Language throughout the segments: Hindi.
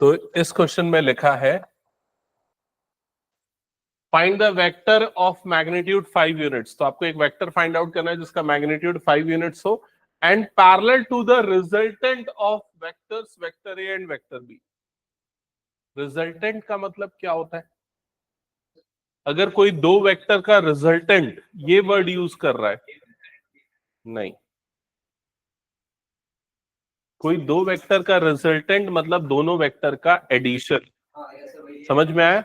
तो इस क्वेश्चन में लिखा है find the vector of magnitude 5 units. तो आपको एक वेक्टर फाइंड आउट करना है जिसका मैग्नीट्यूड 5 यूनिट्स हो and parallel to the resultant of vectors vector A and vector B. Resultant का मतलब क्या होता है? अगर कोई दो वेक्टर का रिजल्टेंट ये वर्ड यूज कर रहा है, नहीं, कोई दो वेक्टर का रिजल्टेंट मतलब दोनों वेक्टर का एडिशन। समझ में आया?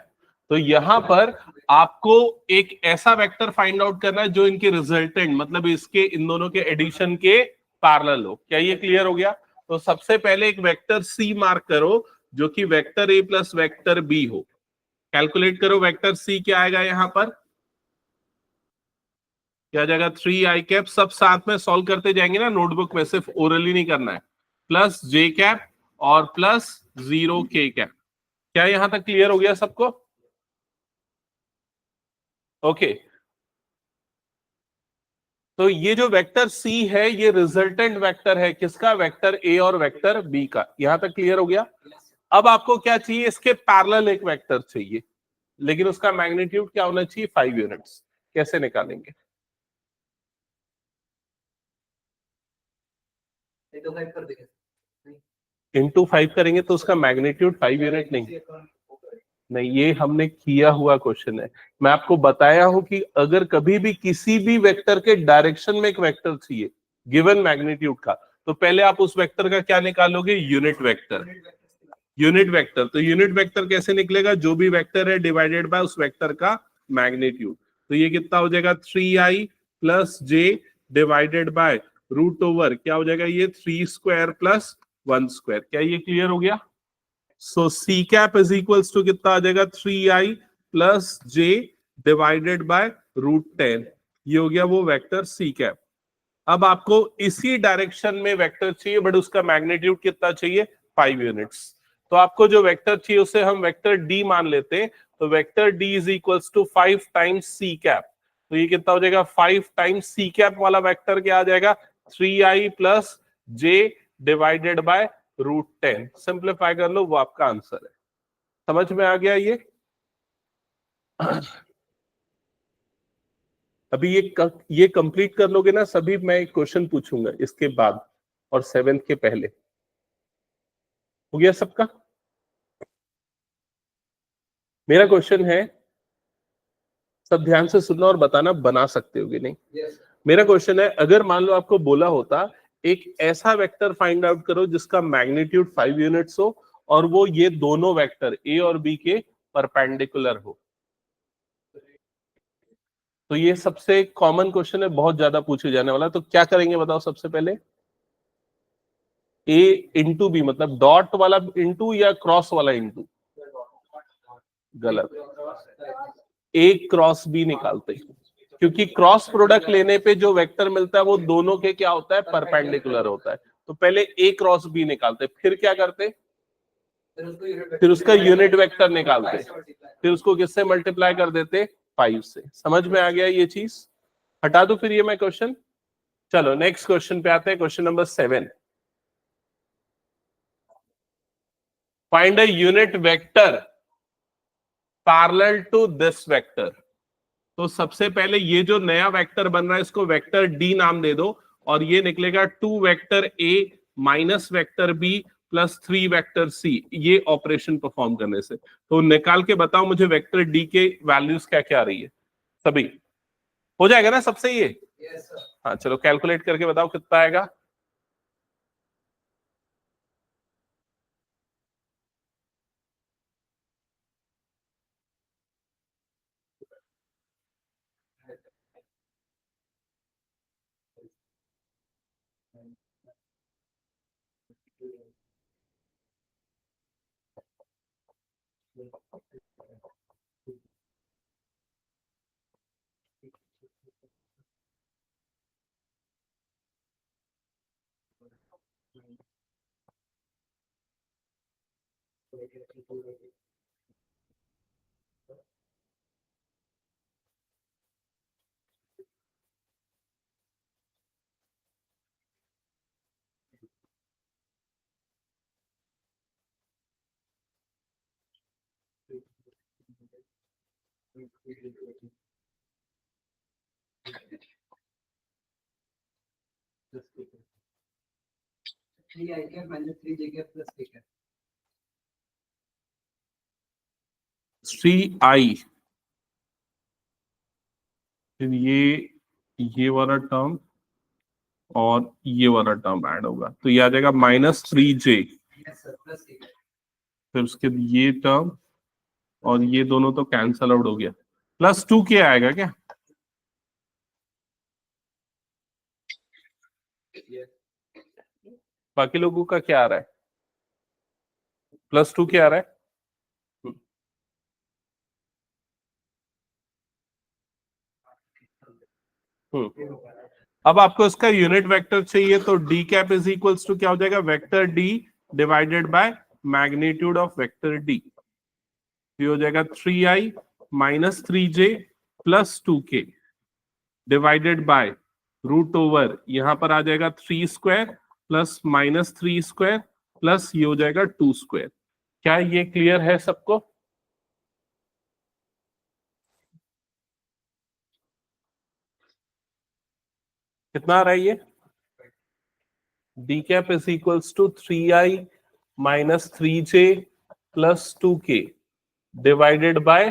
तो यहां पर आपको एक ऐसा वेक्टर फाइंड आउट करना है जो इनके रिजल्टेंट मतलब इसके इन दोनों के एडिशन के पैरेलल हो। क्या ये क्लियर हो गया? तो सबसे पहले एक वेक्टर सी मार्क करो जो कि vector A plus vector B हो। कैलकुलेट करो वेक्टर सी क्या आएगा यहां पर, क्या जाएगा 3i कैप। सब साथ में सॉल्व करते जाएंगे ना नोटबुक में, सिर्फ ओरली नहीं करना है। प्लस जे कैप और प्लस 0k कैप। क्या यहां तक क्लियर हो गया सबको? ओके तो ये जो वेक्टर सी है ये रिजल्टेंट वेक्टर है किसका? वेक्टर ए और वेक्टर बी का। यहां तक क्लियर हो गया? अब आपको क्या चाहिए? इसके पैरेलल एक वेक्टर चाहिए, लेकिन उसका मैग्नीट्यूड क्या होना चाहिए? 5 यूनिट्स। कैसे निकालेंगे? इंटू 5 करेंगे तो उसका मैग्नीट्यूड 5 यूनिट नहीं। नहीं, ये हमने किया हुआ क्वेश्चन है। मैं आपको बताया हूं कि अगर कभी भी किसी भी वेक्टर के डायरेक्शन में एक वेक्टर चाहिए गिवन मैग्नीट्यूड का, तो पहले आप उस वेक्टर का क्या निकालोगे? Unit vector. यूनिट वेक्टर, तो यूनिट वेक्टर कैसे निकलेगा? जो भी वेक्टर है डिवाइडेड बाय उस वेक्टर का मैग्नीट्यूड। तो ये कितना हो जाएगा? 3i plus J divided by root over क्या हो जाएगा? ये 3 स्क्वायर प्लस 1 स्क्वायर। क्या ये क्लियर हो गया? So C cap is equals to कितना आ जाएगा? 3i plus J divided by √10। ये हो गया वो वेक्टर सी कैप। अब आपको इसी डायरेक्शन में वेक्टर चाहिए बट उसका मैग्नीट्यूड कितना चाहिए? 5 यूनिट्स। तो आपको जो वेक्टर चाहिए उसे हम वेक्टर डी मान लेते हैं। तो vector D is equals to 5 times C cap. तो ये कितना हो जाएगा? 5 टाइम्स सी कैप वाला वेक्टर क्या आ जाएगा? 3i plus J divided by √10। Simplify कर लो, वो आपका आंसर है। समझ में आ गया ये? अभी ये कंप्लीट कर लोगे ना सभी, मैं एक क्वेश्चन पूछूंगा इसके बाद और 7th के पहले। हो गया सबका? मेरा क्वेश्चन है, सब ध्यान से सुनना और बताना बना सकते हो कि नहीं। मेरा क्वेश्चन है, अगर मान लो आपको बोला होता एक ऐसा वेक्टर फाइंड आउट करो जिसका मैग्नीट्यूड 5 यूनिट्स हो और वो ये दोनों वेक्टर ए और बी के परपेंडिकुलर हो। तो ये सबसे कॉमन क्वेश्चन है, बहुत ज्यादा पूछे जाने वाला। तो क्या करेंगे बताओ? सबसे पहले ए इंटू बी मतलब डॉट वाला इंटू या क्रॉस वाला इंटू? गलत, ए क्रॉस बी निकालते हैं, क्योंकि क्रॉस प्रोडक्ट लेने पे जो वेक्टर मिलता है वो दोनों के क्या होता है? परपेंडिकुलर होता है। तो पहले ए क्रॉस बी निकालते, फिर क्या करते? फिर उसका यूनिट वेक्टर निकालते, फिर उसको किससे मल्टीप्लाई कर देते? 5 से। समझ में आ गया ये चीज? हटा दो फिर ये मैं क्वेश्चन। चलो नेक्स्ट क्वेश्चन पे आते हैं, question number 7। Find a unit vector parallel to this vector. तो सबसे पहले ये जो नया वेक्टर बन रहा है इसको वेक्टर डी नाम दे दो और ये निकलेगा 2 vector A minus vector B plus 3 vector C, ये ऑपरेशन परफॉर्म करने से। तो निकाल के बताओ मुझे वेक्टर डी के वैल्यूज क्या क्या आ रही है। सभी हो जाएगा ना सबसे ये? हाँ चलो कैलकुलेट करके बताओ कितना आएगा। 3i, फिर ये वाला टर्म और ये वाला टर्म ऐड होगा, तो ये आ जाएगा -3j, फिर उसके बाद ये टर्म और ये दोनों तो कैंसल आउट हो गया, +2k आएगा क्या? बाकी लोगों का क्या आ रहा है? +2k आ रहा है? अब आपको इसका यूनिट वेक्टर चाहिए, तो D cap is equals to क्या हो जाएगा? Vector D divided by magnitude of vector D, ये हो जाएगा 3i - 3j + 2k divided bye √, यहां पर आ जाएगा 3² प्लस -3² प्लस ये हो जाएगा 2²। क्या ये क्लियर है सबको? कितना आ रहा है ये? D cap is equals to 3i - 3j + 2k divided by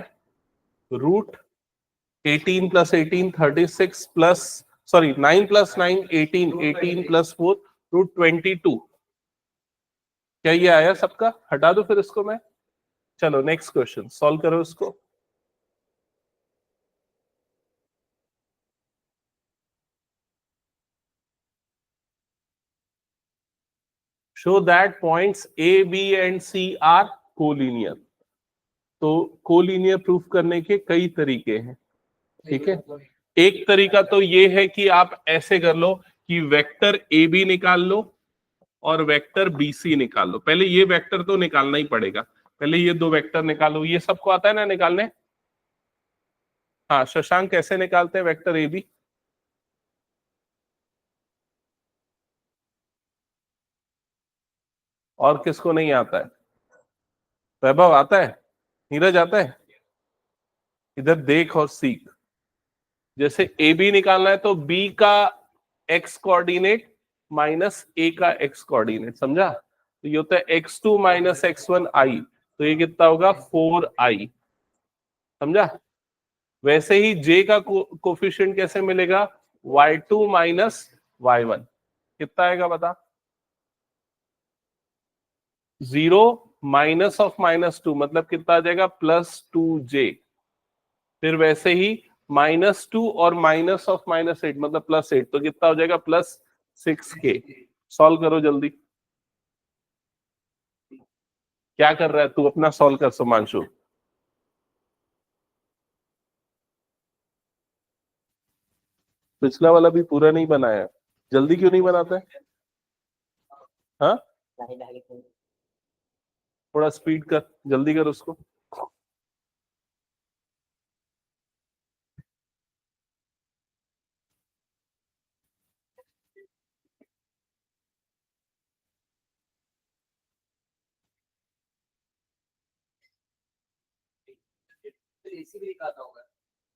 √18 + 18 36 plus 9 + 9 18 18 + 4 √22। क्या ये आया सबका? हटा दो फिर इसको मैं। चलो नेक्स्ट क्वेश्चन सॉल्व करो इसको। Show that points A B and C are collinear. तो कोलिनियर प्रूफ करने के कई तरीके हैं, ठीक है। एक तरीका तो ये है कि आप ऐसे कर लो कि वेक्टर ए बी निकाल लो और वेक्टर बी सी निकाल लो। पहले ये वेक्टर तो निकालना ही पड़ेगा, पहले ये दो वेक्टर निकालो। ये सबको आता है ना निकालने? हाँ, शशांक कैसे निकालते हैं वेक्टर ए बी? और किसको नहीं आता है? वैभव आता है? नीरज आता है? इधर देख और सीख। जैसे ए बी निकालना है तो बी का एक्स कोऑर्डिनेट माइनस ए का एक्स कोऑर्डिनेट, समझा? तो ये होता है x2 - x1 i, तो ये कितना होगा? 4i, समझा? वैसे ही j का कोफिशिएंट कैसे मिलेगा? y2 - y1, कितना आएगा बता? 0 -2 मतलब कितना आ जाएगा? +2j। फिर वैसे ही -2 और -8 मतलब +8, तो कितना हो जाएगा? +6k। सॉल्व करो जल्दी। क्या कर रहा है तू? अपना सॉल्व कर सुमांशु। पिछला वाला भी पूरा नहीं बनाया, जल्दी क्यों नहीं बनाता है? हाँ, थोड़ा स्पीड कर, जल्दी कर उसको।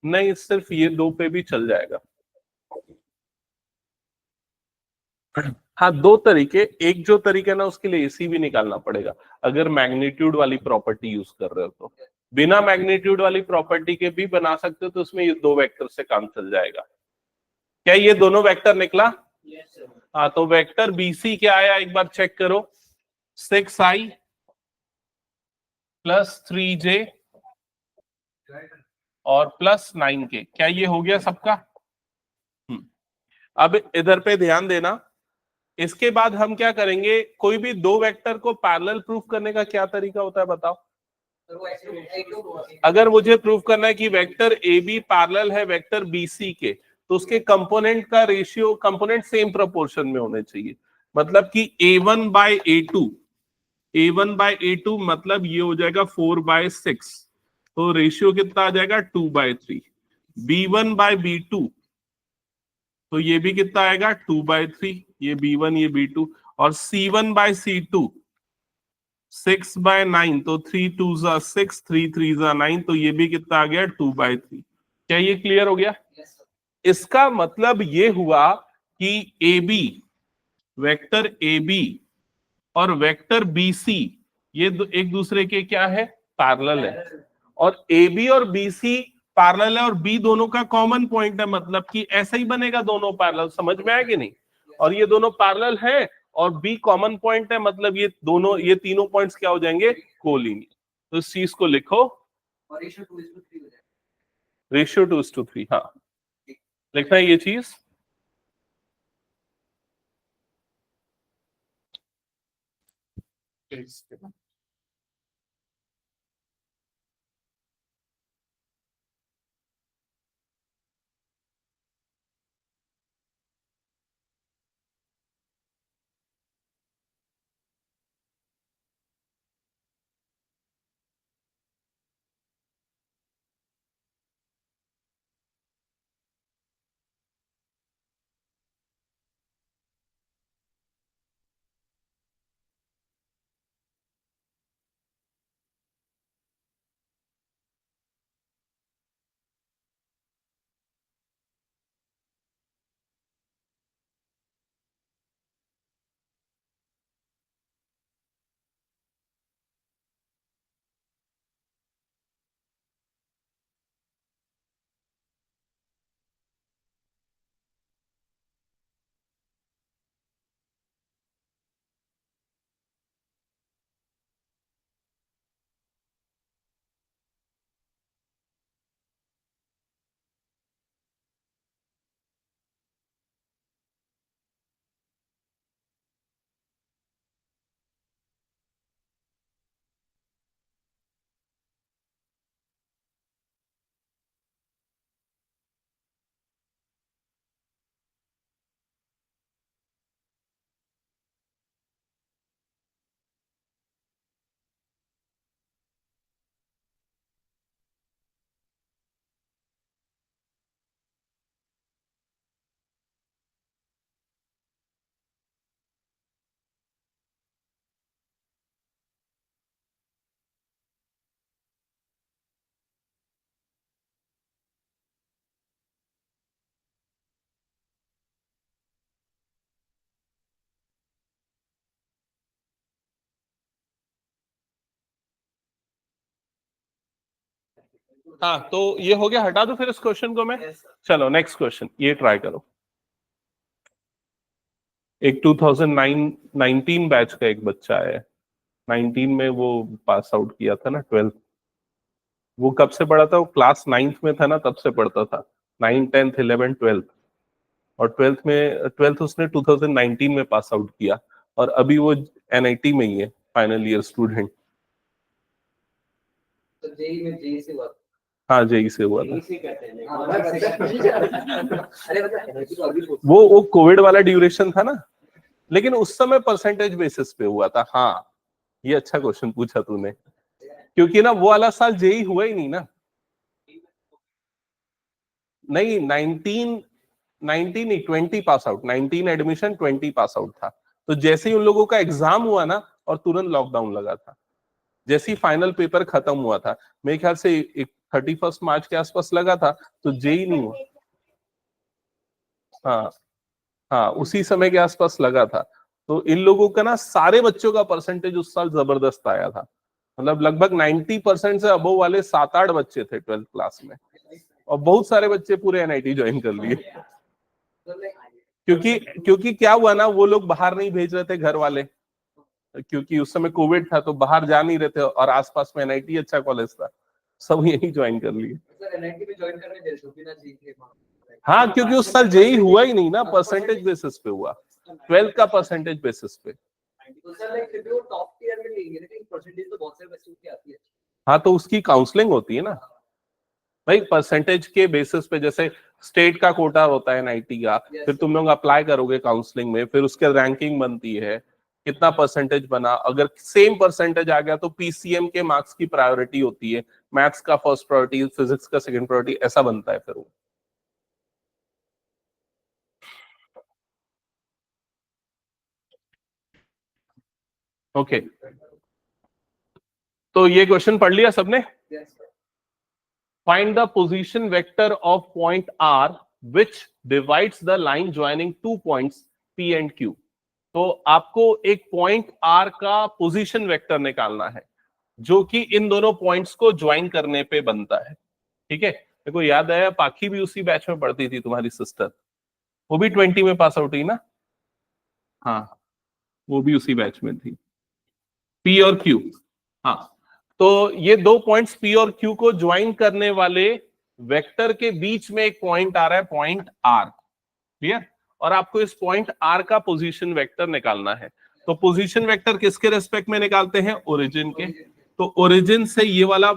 नहीं, सिर्फ ये दो पे भी चल जाएगा। हाँ, दो तरीके। एक जो तरीका है ना, उसके लिए एसी भी निकालना पड़ेगा अगर मैग्नीट्यूड वाली प्रॉपर्टी यूज कर रहे हो तो। बिना मैग्नीट्यूड वाली प्रॉपर्टी के भी बना सकते हो, तो उसमें ये दो वेक्टर से काम चल जाएगा। क्या ये दोनों वेक्टर निकला? हाँ, तो वेक्टर बीसी क्या आया एक बार चेक करो। 6i + 3j और +9k। क्या ये हो गया सबका? अब इधर पे ध्यान देना। इसके बाद हम क्या करेंगे? कोई भी दो वेक्टर को पैरेलल प्रूफ करने का क्या तरीका होता है बताओ? अगर मुझे प्रूफ करना है कि वेक्टर ए बी पैरेलल है वेक्टर बी सी के, तो उसके कंपोनेंट का रेशियो, कंपोनेंट सेम प्रोपोर्शन में होने चाहिए। मतलब कि A1/A2, A1/A2 मतलब ये हो जाएगा 4/6, तो रेशियो कितना आ जाएगा? 2/3। B1/B2, तो ये भी कितना आएगा? 2/3, ये B1 ये B2। और C1/C2, 6/9, तो 3 2 6, 3 3 9, तो ये भी कितना आ गया 2/3। क्या ये क्लियर हो गया? इसका मतलब ये हुआ कि A B, vector A B और वेक्टर बी सी, ये एक दूसरे के क्या है, पैरेलल है। और ए बी और बी सी पैरेलल है और बी दोनों का कॉमन पॉइंट है, मतलब कि ऐसा ही बनेगा दोनों पैरेलल। समझ में आया कि नहीं? और ये दोनों पैरेलल है और बी कॉमन पॉइंट है, मतलब ये दोनों, ये तीनों पॉइंट्स क्या हो जाएंगे, कोलिनियर। तो इस चीज को लिखो, रेशियो 2:3। हाँ, लिखना है ये चीज। हाँ, तो ये हो गया, हटा दो फिर इस क्वेश्चन को मैं। चलो नेक्स्ट क्वेश्चन, ये ट्राई करो। एक 2019 बैच का एक बच्चा है, 19 में वो पास आउट किया था ना 12th। वो कब से पढ़ा था? वो क्लास 9th में था ना, तब से पढ़ता था। 9 10th 11 12th। और 12th उसने 2019 में पास आउट किया, और अभी वो एनआईटी में ही है, फाइनल ईयर स्टूडेंट। तो जेई में जेई से हुआ? हाँ, जेई से हुआ था। अरे मतलब वो कोविड वाला ड्यूरेशन था ना, लेकिन उस समय परसेंटेज बेसिस पे हुआ था। हाँ, ये अच्छा क्वेश्चन पूछा तूने, क्योंकि ना वो वाला साल जेई हुआ ही नहीं ना। नहीं, 19 नहीं, 20 pass out, 19 admission 20 pass out था। तो जैसे ही उन लोगों का एग्जाम हुआ ना, और तुरंत लॉकडाउन लगा था, जैसे ही फाइनल पेपर खत्म हुआ था, मेरे ख्याल से 31 मार्च के आसपास लगा था, तो जेई नहीं हुआ। हाँ, हाँ, उसी समय के आसपास लगा था। तो इन लोगों का ना, सारे बच्चों का परसेंटेज उस साल जबरदस्त आया था। मतलब लगभग 90% से अबव वाले 7-8 बच्चे थे 12th क्लास में, और बहुत सारे बच्चे पूरे एनआईटी ज्वाइन कर लिए। क्योंकि क्या हुआ ना, वो लोग बाहर नहीं भेज रहे थे घर वाले, क्योंकि उस समय कोविड था, तो बाहर जा नहीं रहे थे, और आसपास में एनआईटी अच्छा कॉलेज था, सब यही ज्वाइन कर लिए। एनआईटी में ज्वाइन करने दे दो बिना जेई के। हाँ, क्योंकि उस साल जेई हुआ ही नहीं ना, परसेंटेज बेसिस पे हुआ, 12th का परसेंटेज बेसिस पे। तो सर लाइक फिर भी वो टॉप टियर में नहीं है, लेकिन परसेंटेज तो बहुत सारे बच्चों की आती है। हाँ, तो उसकी काउंसलिंग होती है ना भाई, परसेंटेज के बेसिस पे। जैसे स्टेट का कोटा होता है एनआईटी का, फिर तुम लोग अप्लाई करोगे काउंसलिंग में, फिर उसके रैंकिंग बनती है, कितना परसेंटेज बना। अगर सेम परसेंटेज आ गया तो पीसीएम के मार्क्स की प्रायोरिटी होती है, मैथ्स का फर्स्ट प्रायोरिटी, फिजिक्स का सेकंड प्रायोरिटी, ऐसा बनता है फिर वो। ओके, तो ये क्वेश्चन पढ़ लिया सबने? Yes, sir. Find the position vector of point R which divides the line joining two points P and Q. तो आपको एक पॉइंट R का पोजीशन वेक्टर निकालना है जो कि इन दोनों पॉइंट्स को ज्वाइन करने पे बनता है। ठीक है, मेरे को याद आया पाखी भी उसी बैच में पढ़ती थी, तुम्हारी सिस्टर, वो भी 20 में पास आउट हुई ना? हाँ, वो भी उसी बैच में थी, P और Q। हाँ, तो ये दो पॉइंट्स P और Q को ज्वाइन करने वाले वेक्टर के बीच में एक पॉइंट आ रहा है, पॉइंट R। क्लियर? और आपको इस पॉइंट R का पोजीशन वेक्टर निकालना है। तो पोजीशन वेक्टर किसके रेस्पेक्ट में निकालते हैं? ओरिजिन के। तो ओरिजिन से ये वाला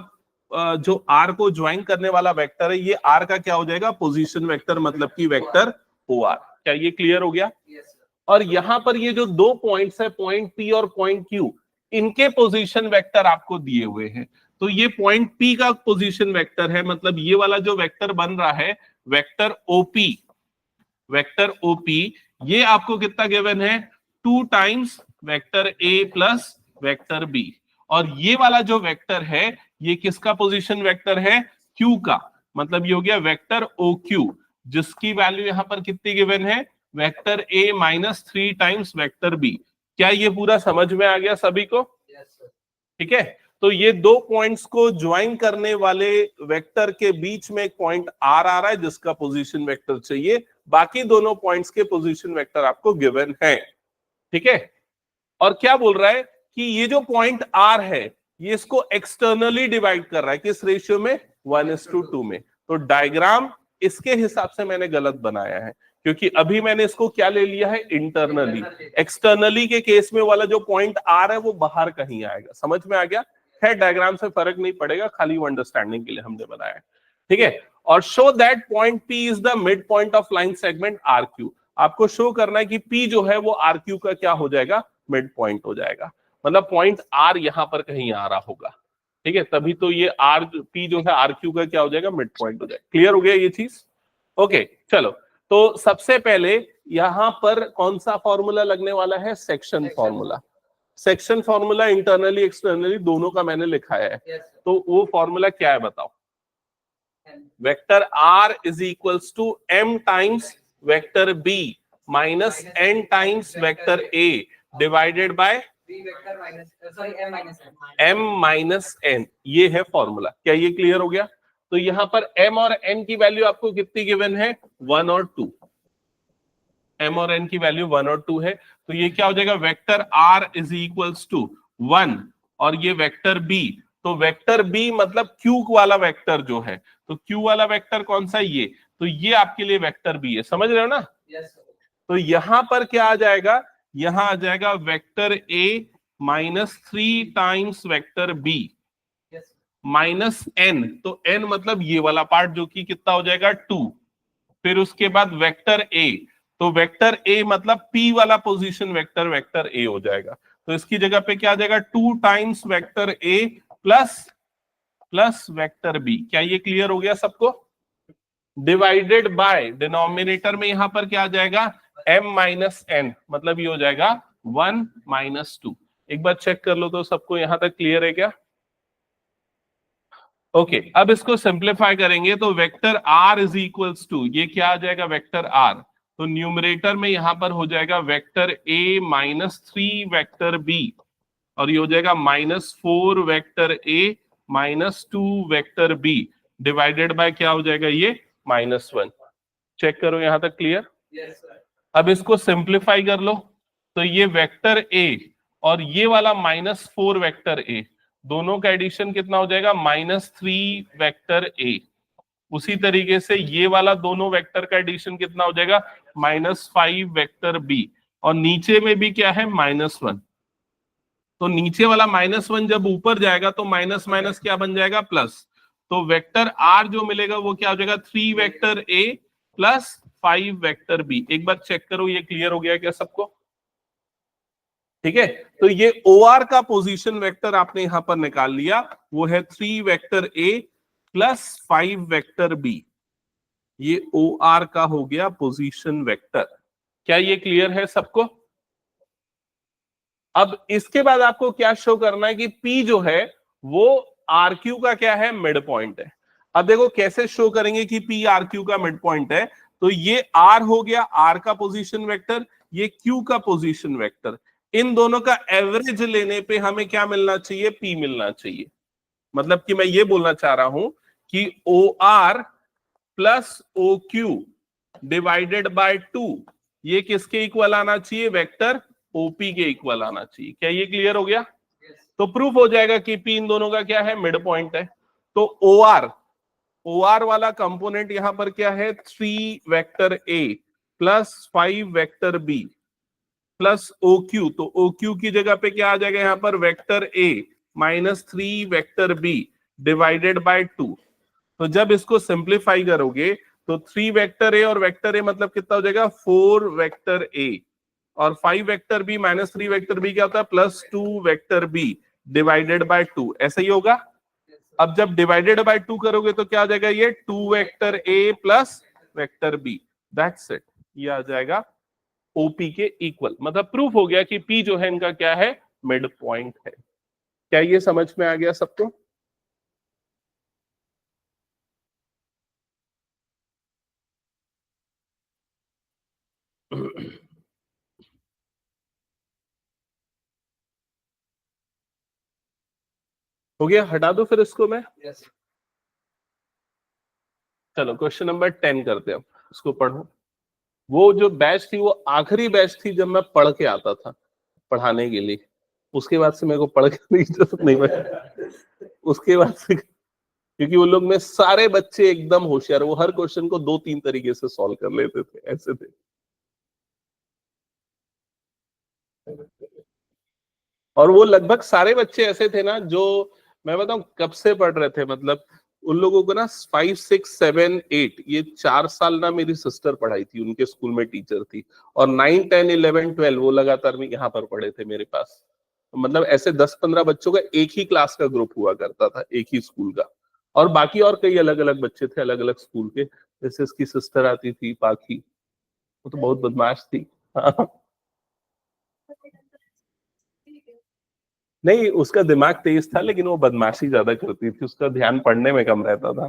जो R को ज्वाइन करने वाला वेक्टर है, ये R का क्या हो जाएगा? पोजीशन वेक्टर, मतलब कि वेक्टर OR। क्या ये क्लियर हो गया? Yes, sir. और यहां पर ये जो दो पॉइंट्स है, पॉइंट P और पॉइंट Q, इनके पोजीशन वेक्टर आपको दिए हुए हैं। तो ये पॉइंट P का पोजीशन वेक्टर है, मतलब ये वाला जो वेक्टर बन रहा है, वेक्टर OP, वेक्टर OP, ये आपको कितना गिवन है? 2 times vector A plus vector B। और ये वाला जो वेक्टर है, ये किसका पोजीशन वेक्टर है? Q का। मतलब ये हो गया वेक्टर OQ, जिसकी वैल्यू यहां पर कितनी गिवन है? Vector A minus 3 times vector B। क्या ये पूरा समझ में आ गया सभी को? Yes, sir. ठीक है, तो ये दो पॉइंट्स को ज्वाइन करने वाले वेक्टर के बीच में एक पॉइंट R आ रहा है जिसका पोजीशन वेक्टर चाहिए। बाकी दोनों पॉइंट्स के पोजीशन वेक्टर आपको गिवन है। ठीक है, और क्या बोल रहा है कि ये जो पॉइंट R है, ये इसको एक्सटर्नली डिवाइड कर रहा है, किस रेशियो में? 1:2 में। तो डायग्राम इसके हिसाब से मैंने गलत बनाया है, क्योंकि अभी मैंने इसको क्या ले लिया है? इंटरनली। एक्सटर्नली के केस में वाला जो पॉइंट R है वो बाहर कहीं आएगा। समझ में आ गया? है, डायग्राम से फर्क नहीं पड़ेगा, खाली वो अंडरस्टैंडिंग के लिए हमने बनाया है। ठीक है, और show that point P is the mid point of line segment RQ। आपको शो करना है कि P जो है वो RQ का क्या हो जाएगा? मिड पॉइंट हो जाएगा। मतलब पॉइंट R यहां पर कहीं आ रहा होगा। ठीक है, तभी तो ये P जो है RQ का क्या हो जाएगा? मिड पॉइंट हो जाएगा। क्लियर हो गया ये चीज? ओके, चलो, तो सबसे पहले यहां पर कौन सा फॉर्मूला लगने वाला है? Section formula. Section formula internally externally दोनों का मैंने लिखाया है। Yes, sir. तो वो फॉर्मूला क्या है बताओ? And vector R is equals to M times vector B minus N times vector A divided by B vector minus, sorry, M minus N. M minus N। ये है फॉर्मूला। क्या ये क्लियर हो गया? तो यहां पर M और N की वैल्यू आपको कितनी गिवन है? 1 और 2। M और N की वैल्यू 1 और 2 है, तो ये क्या हो जाएगा? Vector R is equals to 1 और ये वेक्टर B। तो वेक्टर B मतलब Q वाला वेक्टर जो है, तो Q वाला वेक्टर कौन सा? ये। तो ये आपके लिए वेक्टर B है। समझ रहे हो ना? Yes, sir. तो यहां पर क्या आ जाएगा? यहां आ जाएगा vector A minus 3 times vector B Yes, sir. Minus N। तो N मतलब ये वाला पार्ट जो कि कितना हो जाएगा? 2। फिर उसके बाद वेक्टर A, तो वेक्टर A मतलब P वाला पोजीशन वेक्टर, वेक्टर A हो जाएगा। तो इसकी जगह पे क्या आ जाएगा? 2 times vector A plus vector B। क्या ये क्लियर हो गया सबको? डिवाइडेड बाय डिनोमिनेटर में यहां पर क्या आ जाएगा? M माइनस N, मतलब ये हो जाएगा 1 माइनस 2। एक बार चेक कर लो तो सबको यहां तक क्लियर है क्या? ओके, अब इसको सिंप्लीफाई करेंगे तो vector R is equals to, ये क्या आ जाएगा? Vector R। तो न्यूमरेटर में यहां पर हो जाएगा vector A minus 3 vector B, और ये हो जाएगा minus 4 vector A minus 2 vector B divided by क्या हो जाएगा? ये माइनस 1। चेक करो यहां तक क्लियर? Yes, sir. अब इसको सिंप्लीफाई कर लो, तो ये वेक्टर A और ये वाला माइनस 4 वेक्टर A, दोनों का एडिशन कितना हो जाएगा? Minus 3 vector A। उसी तरीके से ये वाला दोनों वेक्टर का एडिशन कितना हो जाएगा? माइनस 5 वेक्टर B, और नीचे में भी क्या है? माइनस 1। तो नीचे वाला माइनस 1 जब ऊपर जाएगा तो माइनस माइनस क्या बन जाएगा? प्लस। तो वेक्टर R जो मिलेगा वो क्या हो जाएगा? 3 vector A plus 5 vector B। एक बार चेक करो ये क्लियर हो गया क्या सबको? ठीक है, तो ये OR का पोजीशन वेक्टर आपने यहां पर निकाल लिया, वो है 3 vector A plus 5 vector B। ये OR का हो गया पोजीशन वेक्टर। क्या ये क्लियर है सबको? अब इसके बाद आपको क्या शो करना है कि P जो है वो आर क्यू का क्या है, मिड पॉइंट है। अब देखो कैसे शो करेंगे कि पी आर क्यू का मिड पॉइंट है। तो ये आर हो गया, आर का पोजीशन वेक्टर, ये क्यू का पोजीशन वेक्टर, इन दोनों का एवरेज लेने पे हमें क्या मिलना चाहिए, पी मिलना चाहिए। मतलब कि मैं ये बोलना चाह रहा हूं कि O R plus O Q divided by 2 ये किसके इक्वल आना चाहिए, वेक्टर ओपी के इक्वल आना चाहिए। क्या ये क्लियर हो गया? तो प्रूफ हो जाएगा कि पी इन दोनों का क्या है, मिड पॉइंट है। तो ओ आर वाला कंपोनेंट यहां पर क्या है, 3 vector A plus 5 vector B plus O Q. तो ओ क्यू की जगह पे क्या आ जाएगा यहां पर, vector A minus 3 vector B divided by 2। तो जब इसको सिंप्लीफाई करोगे तो 3 वेक्टर ए और वेक्टर ए मतलब कितना हो जाएगा, 4 वेक्टर ए और 5 vector B minus 3 vector B क्या होता है, plus 2 vector B divided by 2। ऐसा ही होगा। अब जब डिवाइडेड बाय 2 करोगे तो क्या आ जाएगा, ये 2 vector A plus vector B, that's it. ये आ जाएगा ओपी के इक्वल। मतलब प्रूफ हो गया कि पी जो है इनका क्या है, मिड पॉइंट है। क्या ये समझ में आ गया सबको? हो गया, हटा दो फिर इसको मैं। Yes. चलो क्वेश्चन नंबर 10 करते हैं, अब इसको पढ़ो। वो जो बैच थी वो आखिरी बैच थी जब मैं पढ़ के आता था पढ़ाने के लिए। उसके बाद से मेरे को पढ़ के जरूरत नहीं पड़ी। उसके बाद से, क्योंकि वो लोग में सारे बच्चे एकदम होशियार, वो हर क्वेश्चन को 2-3 तरीके से सॉल्व कर लेते थे, ऐसे थे। और वो लगभग सारे बच्चे ऐसे थे ना, जो मैं बताऊं कब से पढ़ रहे थे, मतलब उन लोगों को ना 5, 6, 7, 8 ये 4 साल ना मेरी सिस्टर पढ़ाई थी, उनके स्कूल में टीचर थी। और 9, 10, 11, 12 वो लगातार में यहाँ पर पढ़े थे मेरे पास। मतलब ऐसे 10-15 बच्चों का एक ही क्लास का ग्रुप हुआ करता था, एक ही स्कूल का। और बाकी और कई अलग अलग बच्चे थे, अलग अलग स्कूल के। जैसे इसकी सिस्टर आती थी पाखी, वो तो बहुत बदमाश थी। नहीं, उसका दिमाग तेज था, लेकिन वो बदमाशी ज्यादा करती थी, उसका ध्यान पढ़ने में कम रहता था।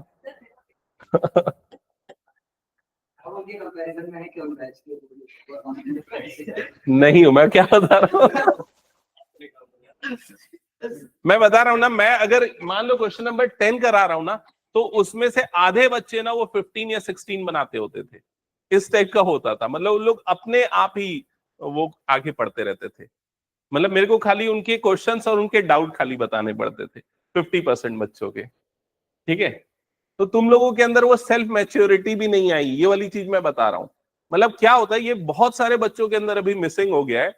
अब उनके कंपैरिजन में है कि उन बैच के नहीं हूं मैं, क्या बता रहा हूँ। मैं बता रहा हूँ ना, मैं अगर मान लो क्वेश्चन नंबर 10 करा रहा हूँ ना, तो उसमें से आधे बच्चे ना वो 15 या 16 बनाते होते थे। इस टाइप का होता था, मतलब वो लोग अपने आप ही वो आगे पढ़ते रहते थे। मतलब मेरे को खाली उनके क्वेश्चंस और उनके डाउट खाली बताने पड़ते थे 50% बच्चों के। ठीक है, तो तुम लोगों के अंदर वो सेल्फ मैच्योरिटी भी नहीं आई, ये वाली चीज मैं बता रहा हूं। मतलब क्या होता है, ये बहुत सारे बच्चों के अंदर अभी मिसिंग हो गया है।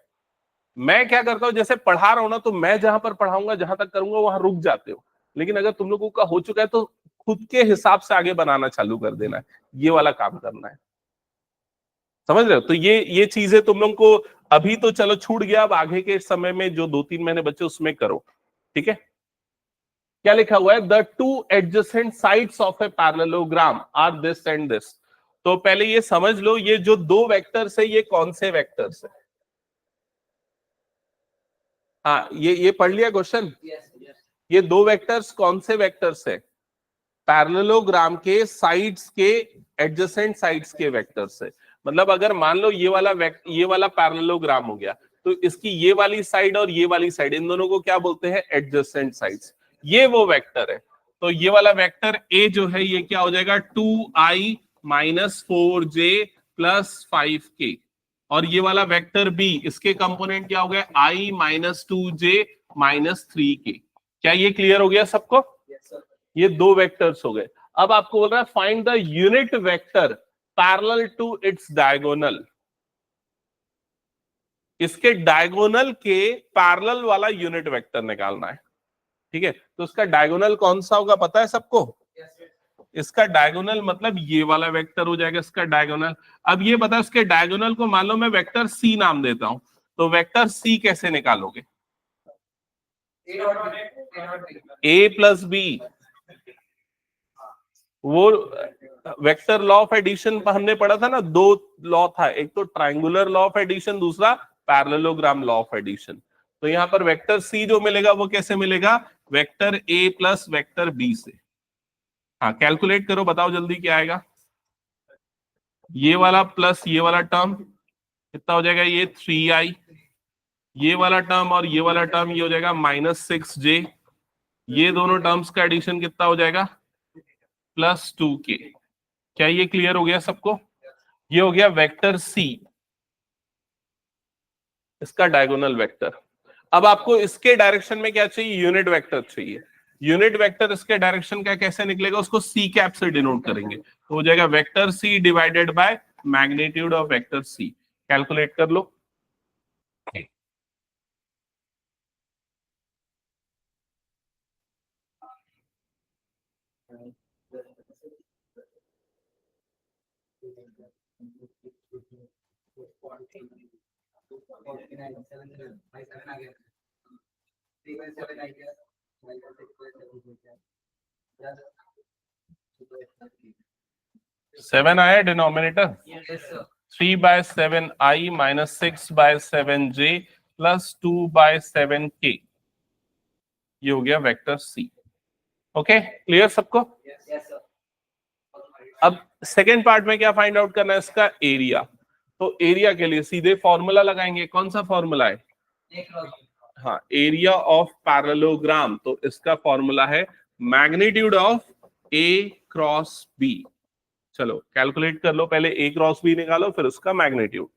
मैं क्या करता हूं, जैसे पढ़ा रहा हूं ना, तो मैं जहां पर पढ़ाऊंगा, जहां तक करूंगा वहां रुक जाते हो। लेकिन अगर तुम लोगों का हो चुका है तो खुद के हिसाब से आगे बनाना चालू कर देना है, ये वाला काम करना है। समझ रहे हो? तो ये चीजें तुम लोग को अभी तो चलो छूट गया, अब आगे के समय में जो 2-3 महीने बच्चे उसमें करो। ठीक है, क्या लिखा हुआ है, the two adjacent sides of a parallelogram are this and this. तो पहले ये समझ लो, ये जो 2 वेक्टर्स है ये कौन से वेक्टर्स है? हाँ, ये पढ़ लिया क्वेश्चन। ये 2 वेक्टर्स कौन से वेक्टर्स है? पैरेललोग्राम के साइड्स के, एडजेसेंट साइड्स के वेक्टर्स है। मतलब अगर मान लो ये वाला पैरेललोग्राम हो गया, तो इसकी ये वाली साइड और ये वाली साइड, इन दोनों को क्या बोलते हैं, एडजेसेंट साइड्स। ये वो वेक्टर है। तो ये वाला वेक्टर ए जो है ये क्या हो जाएगा, 2i minus 4j plus 5k। और ये वाला वेक्टर बी, इसके कंपोनेंट क्या हो गया, i minus 2j minus 3k। क्या ये क्लियर हो गया सबको? ये 2 वेक्टर्स हो गए। अब आपको बोल रहा है find the unit vector parallel to its diagonal. इसके डायगोनल के पैरेलल वाला यूनिट वेक्टर निकालना है। ठीक है, तो इसका डायगोनल कौन सा होगा पता है सबको? इसका डायगोनल मतलब ये वाला वेक्टर हो जाएगा इसका डायगोनल। अब ये बता, इसके डायगोनल को मान लो मैं वेक्टर सी नाम देता हूं, तो वेक्टर सी कैसे निकालोगे? ए प्लस बी, वो वेक्टर लॉ ऑफ एडिशन हमने पढ़ा था ना, 2 लॉ था, एक तो ट्रायंगुलर लॉ ऑफ एडिशन, दूसरा पैरेललोग्राम लॉ ऑफ एडिशन। तो यहाँ पर वेक्टर सी जो मिलेगा वो कैसे मिलेगा, vector A plus vector B से। हाँ कैलकुलेट करो, बताओ जल्दी क्या आएगा। ये वाला प्लस ये वाला टर्म कितना हो जाएगा, ये 3i, ये वाला टर्म और ये वाला टर्म ये हो जाएगा -6j, ये दोनों टर्म्स का एडिशन कितना हो जाएगा +2k। क्या ये क्लियर हो गया सबको? ये हो गया वेक्टर सी, इसका डायगोनल वेक्टर। अब आपको इसके डायरेक्शन में क्या चाहिए, यूनिट वेक्टर चाहिए। यूनिट वेक्टर इसके डायरेक्शन का कैसे निकलेगा, उसको सी कैप से डिनोट करेंगे, तो हो जाएगा vector C divided by magnitude of vector C. Calculate कर लो। सेवन आया denominator, 3/7i minus 6/7j plus 2/7k, ये हो गया वेक्टर सी। ओके क्लियर सबको? अब सेकेंड पार्ट में क्या फाइंड आउट करना है, इसका एरिया। तो एरिया के लिए सीधे फॉर्मूला लगाएंगे। कौन सा फॉर्मूला है? हाँ, एरिया ऑफ पैरेललोग्राम। तो इसका फॉर्मूला है magnitude of A cross B. चलो कैलकुलेट कर लो, पहले ए क्रॉस बी निकालो फिर उसका magnitude.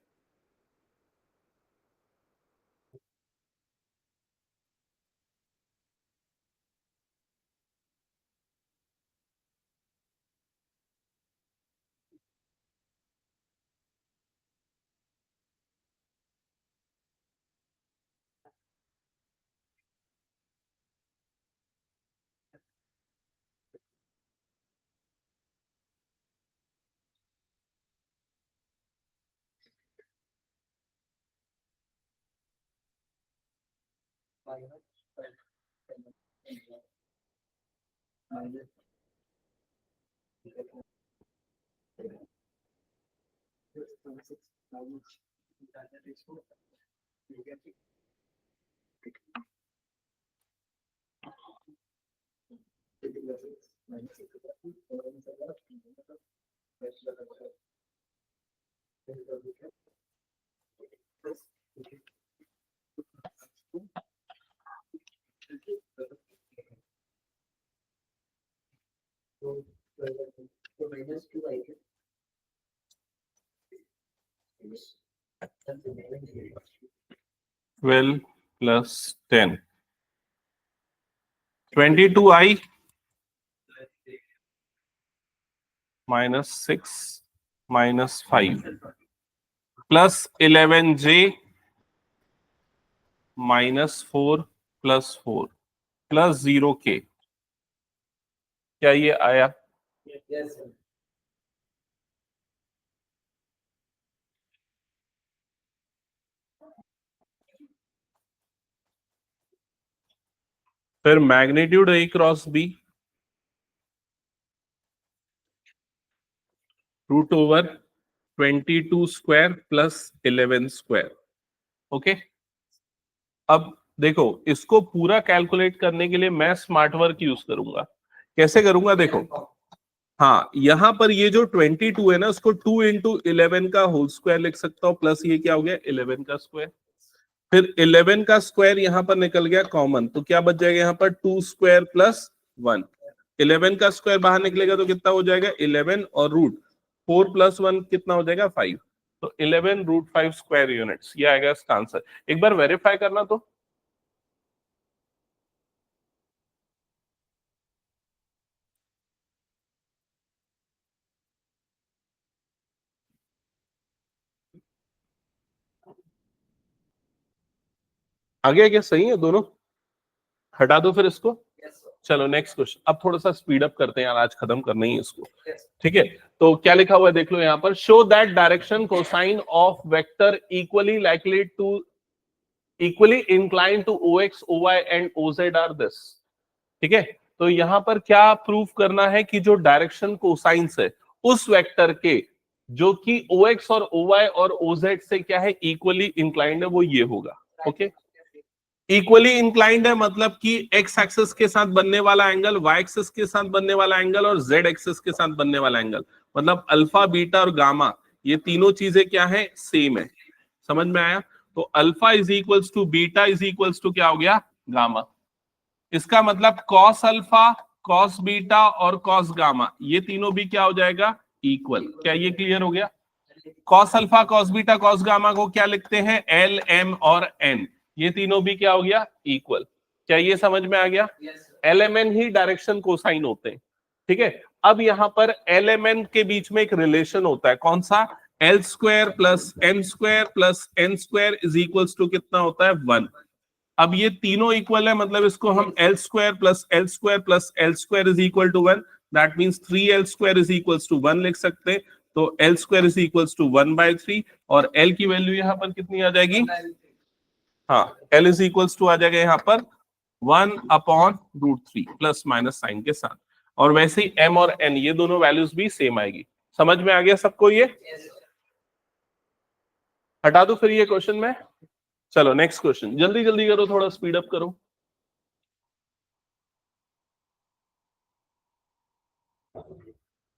Twelve plus 10, 22i minus 6 minus 5 plus 11j minus 4 plus 4 plus 0k। क्या ये आया? फिर magnitude A cross B √22 square plus 11 square. Okay अब देखो, इसको पूरा कैलकुलेट करने के लिए मैं स्मार्ट वर्क यूज करूंगा। कैसे करूंगा देखो, हाँ यहां पर ये जो 22 है ना, उसको 2 × 11 का होल स्क्वायर लिख सकता हूं, प्लस ये क्या हो गया 11 का स्क्वायर। फिर 11 का स्क्वायर यहां पर निकल गया कॉमन, तो क्या बच जाएगा यहाँ पर 2 स्क्वायर प्लस 1। 11 का स्क्वायर बाहर निकलेगा तो कितना हो जाएगा 11 और √4 + 1 कितना हो जाएगा 5। तो 11 √5 स्क्वायर यूनिट्स, ये आएगा इसका आंसर। एक बार वेरीफाई करना तो। आगे क्या सही है दोनों? हटा दो फिर इसको। चलो नेक्स्ट क्वेश्चन। अब थोड़ा सा स्पीड अप करते हैं यार, आज खत्म करना ही है इसको। ठीक है, तो क्या लिखा हुआ है देख लो यहाँ पर, show that direction cosine of vector equally likely to equally incline to OX, OY and OZ are this. ठीक है, तो यहां पर क्या प्रूफ करना है कि जो डायरेक्शन कोसाइंस है उस वेक्टर के, जो कि OX और OY और OZ से क्या है इक्वली इंक्लाइंड है, वो ये होगा। ओके इक्वली इंक्लाइंड है मतलब कि एक्स एक्सिस के साथ बनने वाला एंगल, वाई एक्सिस के साथ बनने वाला एंगल और जेड एक्सिस के साथ बनने वाला एंगल, मतलब अल्फा बीटा और गामा, ये तीनों चीजें क्या है, सेम है। समझ में आया? तो alpha is equals to beta is equals to क्या हो गया, गामा। इसका मतलब कॉस अल्फा, कॉस बीटा और कॉस गामा, ये तीनों भी क्या हो जाएगा, इक्वल। क्या ये क्लियर हो गया? Cos alpha, cos beta, cos gamma को क्या लिखते हैं, एल, एम और एन, ये तीनों भी क्या हो गया, इक्वल। क्या ये समझ में आ गया? एल एम एन ही डायरेक्शन कोसाइन होते हैं, ठीक है। अब यहां पर एल एम एन के बीच में एक रिलेशन होता है, कौन सा, L square plus M square plus N square is equals to कितना होता है, 1। अब ये तीनों इक्वल है, मतलब इसको हम L square plus L square plus L square is equal to 1, that means 3l square is equals to 1 लिख सकते हैं। तो L square is equals to 1/3 और एल की वैल्यू यहां पर कितनी आ जाएगी, हाँ, एल इज इक्वल्स टू आ जाएगा यहां पर 1/√3 प्लस माइनस साइन के साथ। और वैसे ही एम और एन, ये दोनों वैल्यूज भी सेम आएगी। समझ में आ गया सबको? ये हटा दो फिर ये क्वेश्चन में। चलो नेक्स्ट क्वेश्चन, जल्दी जल्दी करो, थोड़ा स्पीड अप करो।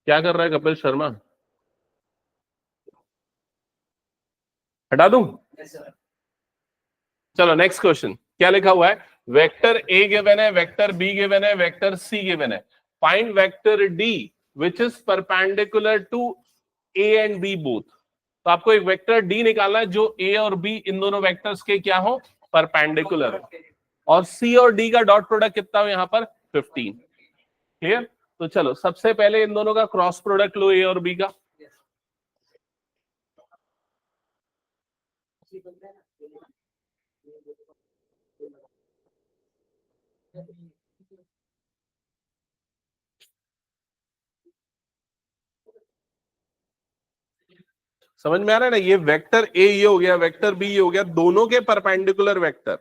क्या कर रहा है कपिल शर्मा? हटा दूं? चलो नेक्स्ट क्वेश्चन, क्या लिखा हुआ है, वेक्टर ए गिवन है, वेक्टर बी गिवन है, वेक्टर सी गिवन है, find vector D which is perpendicular to A and B both. तो आपको एक वेक्टर डी निकालना है जो ए और बी इन दोनों वेक्टर्स के क्या हो, परपेंडिकुलर हो, और सी और डी का डॉट प्रोडक्ट कितना हो, यहां पर 15। क्लियर? तो चलो सबसे पहले इन दोनों का क्रॉस प्रोडक्ट लो, ए और बी का। समझ में आ रहा है ना? ये वेक्टर ए ये हो गया, वेक्टर बी ये हो गया, दोनों के परपेंडिकुलर वेक्टर,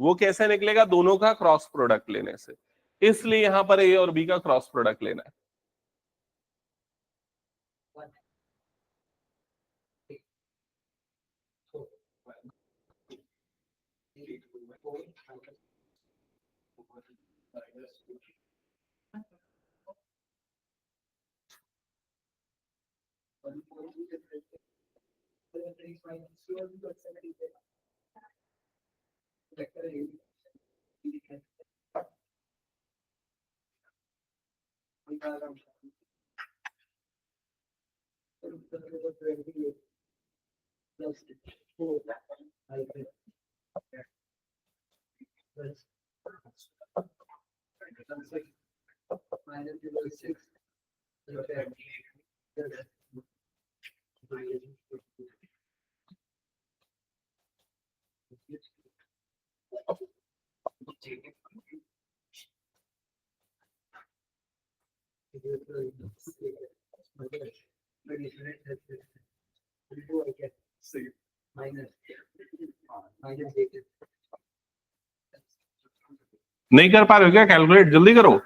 वो कैसे निकलेगा, दोनों का क्रॉस प्रोडक्ट लेने से। इसलिए यहां पर ए और बी का क्रॉस प्रोडक्ट लेना है। नहीं कर पा रहे हो क्या कैलकुलेट? जल्दी करो।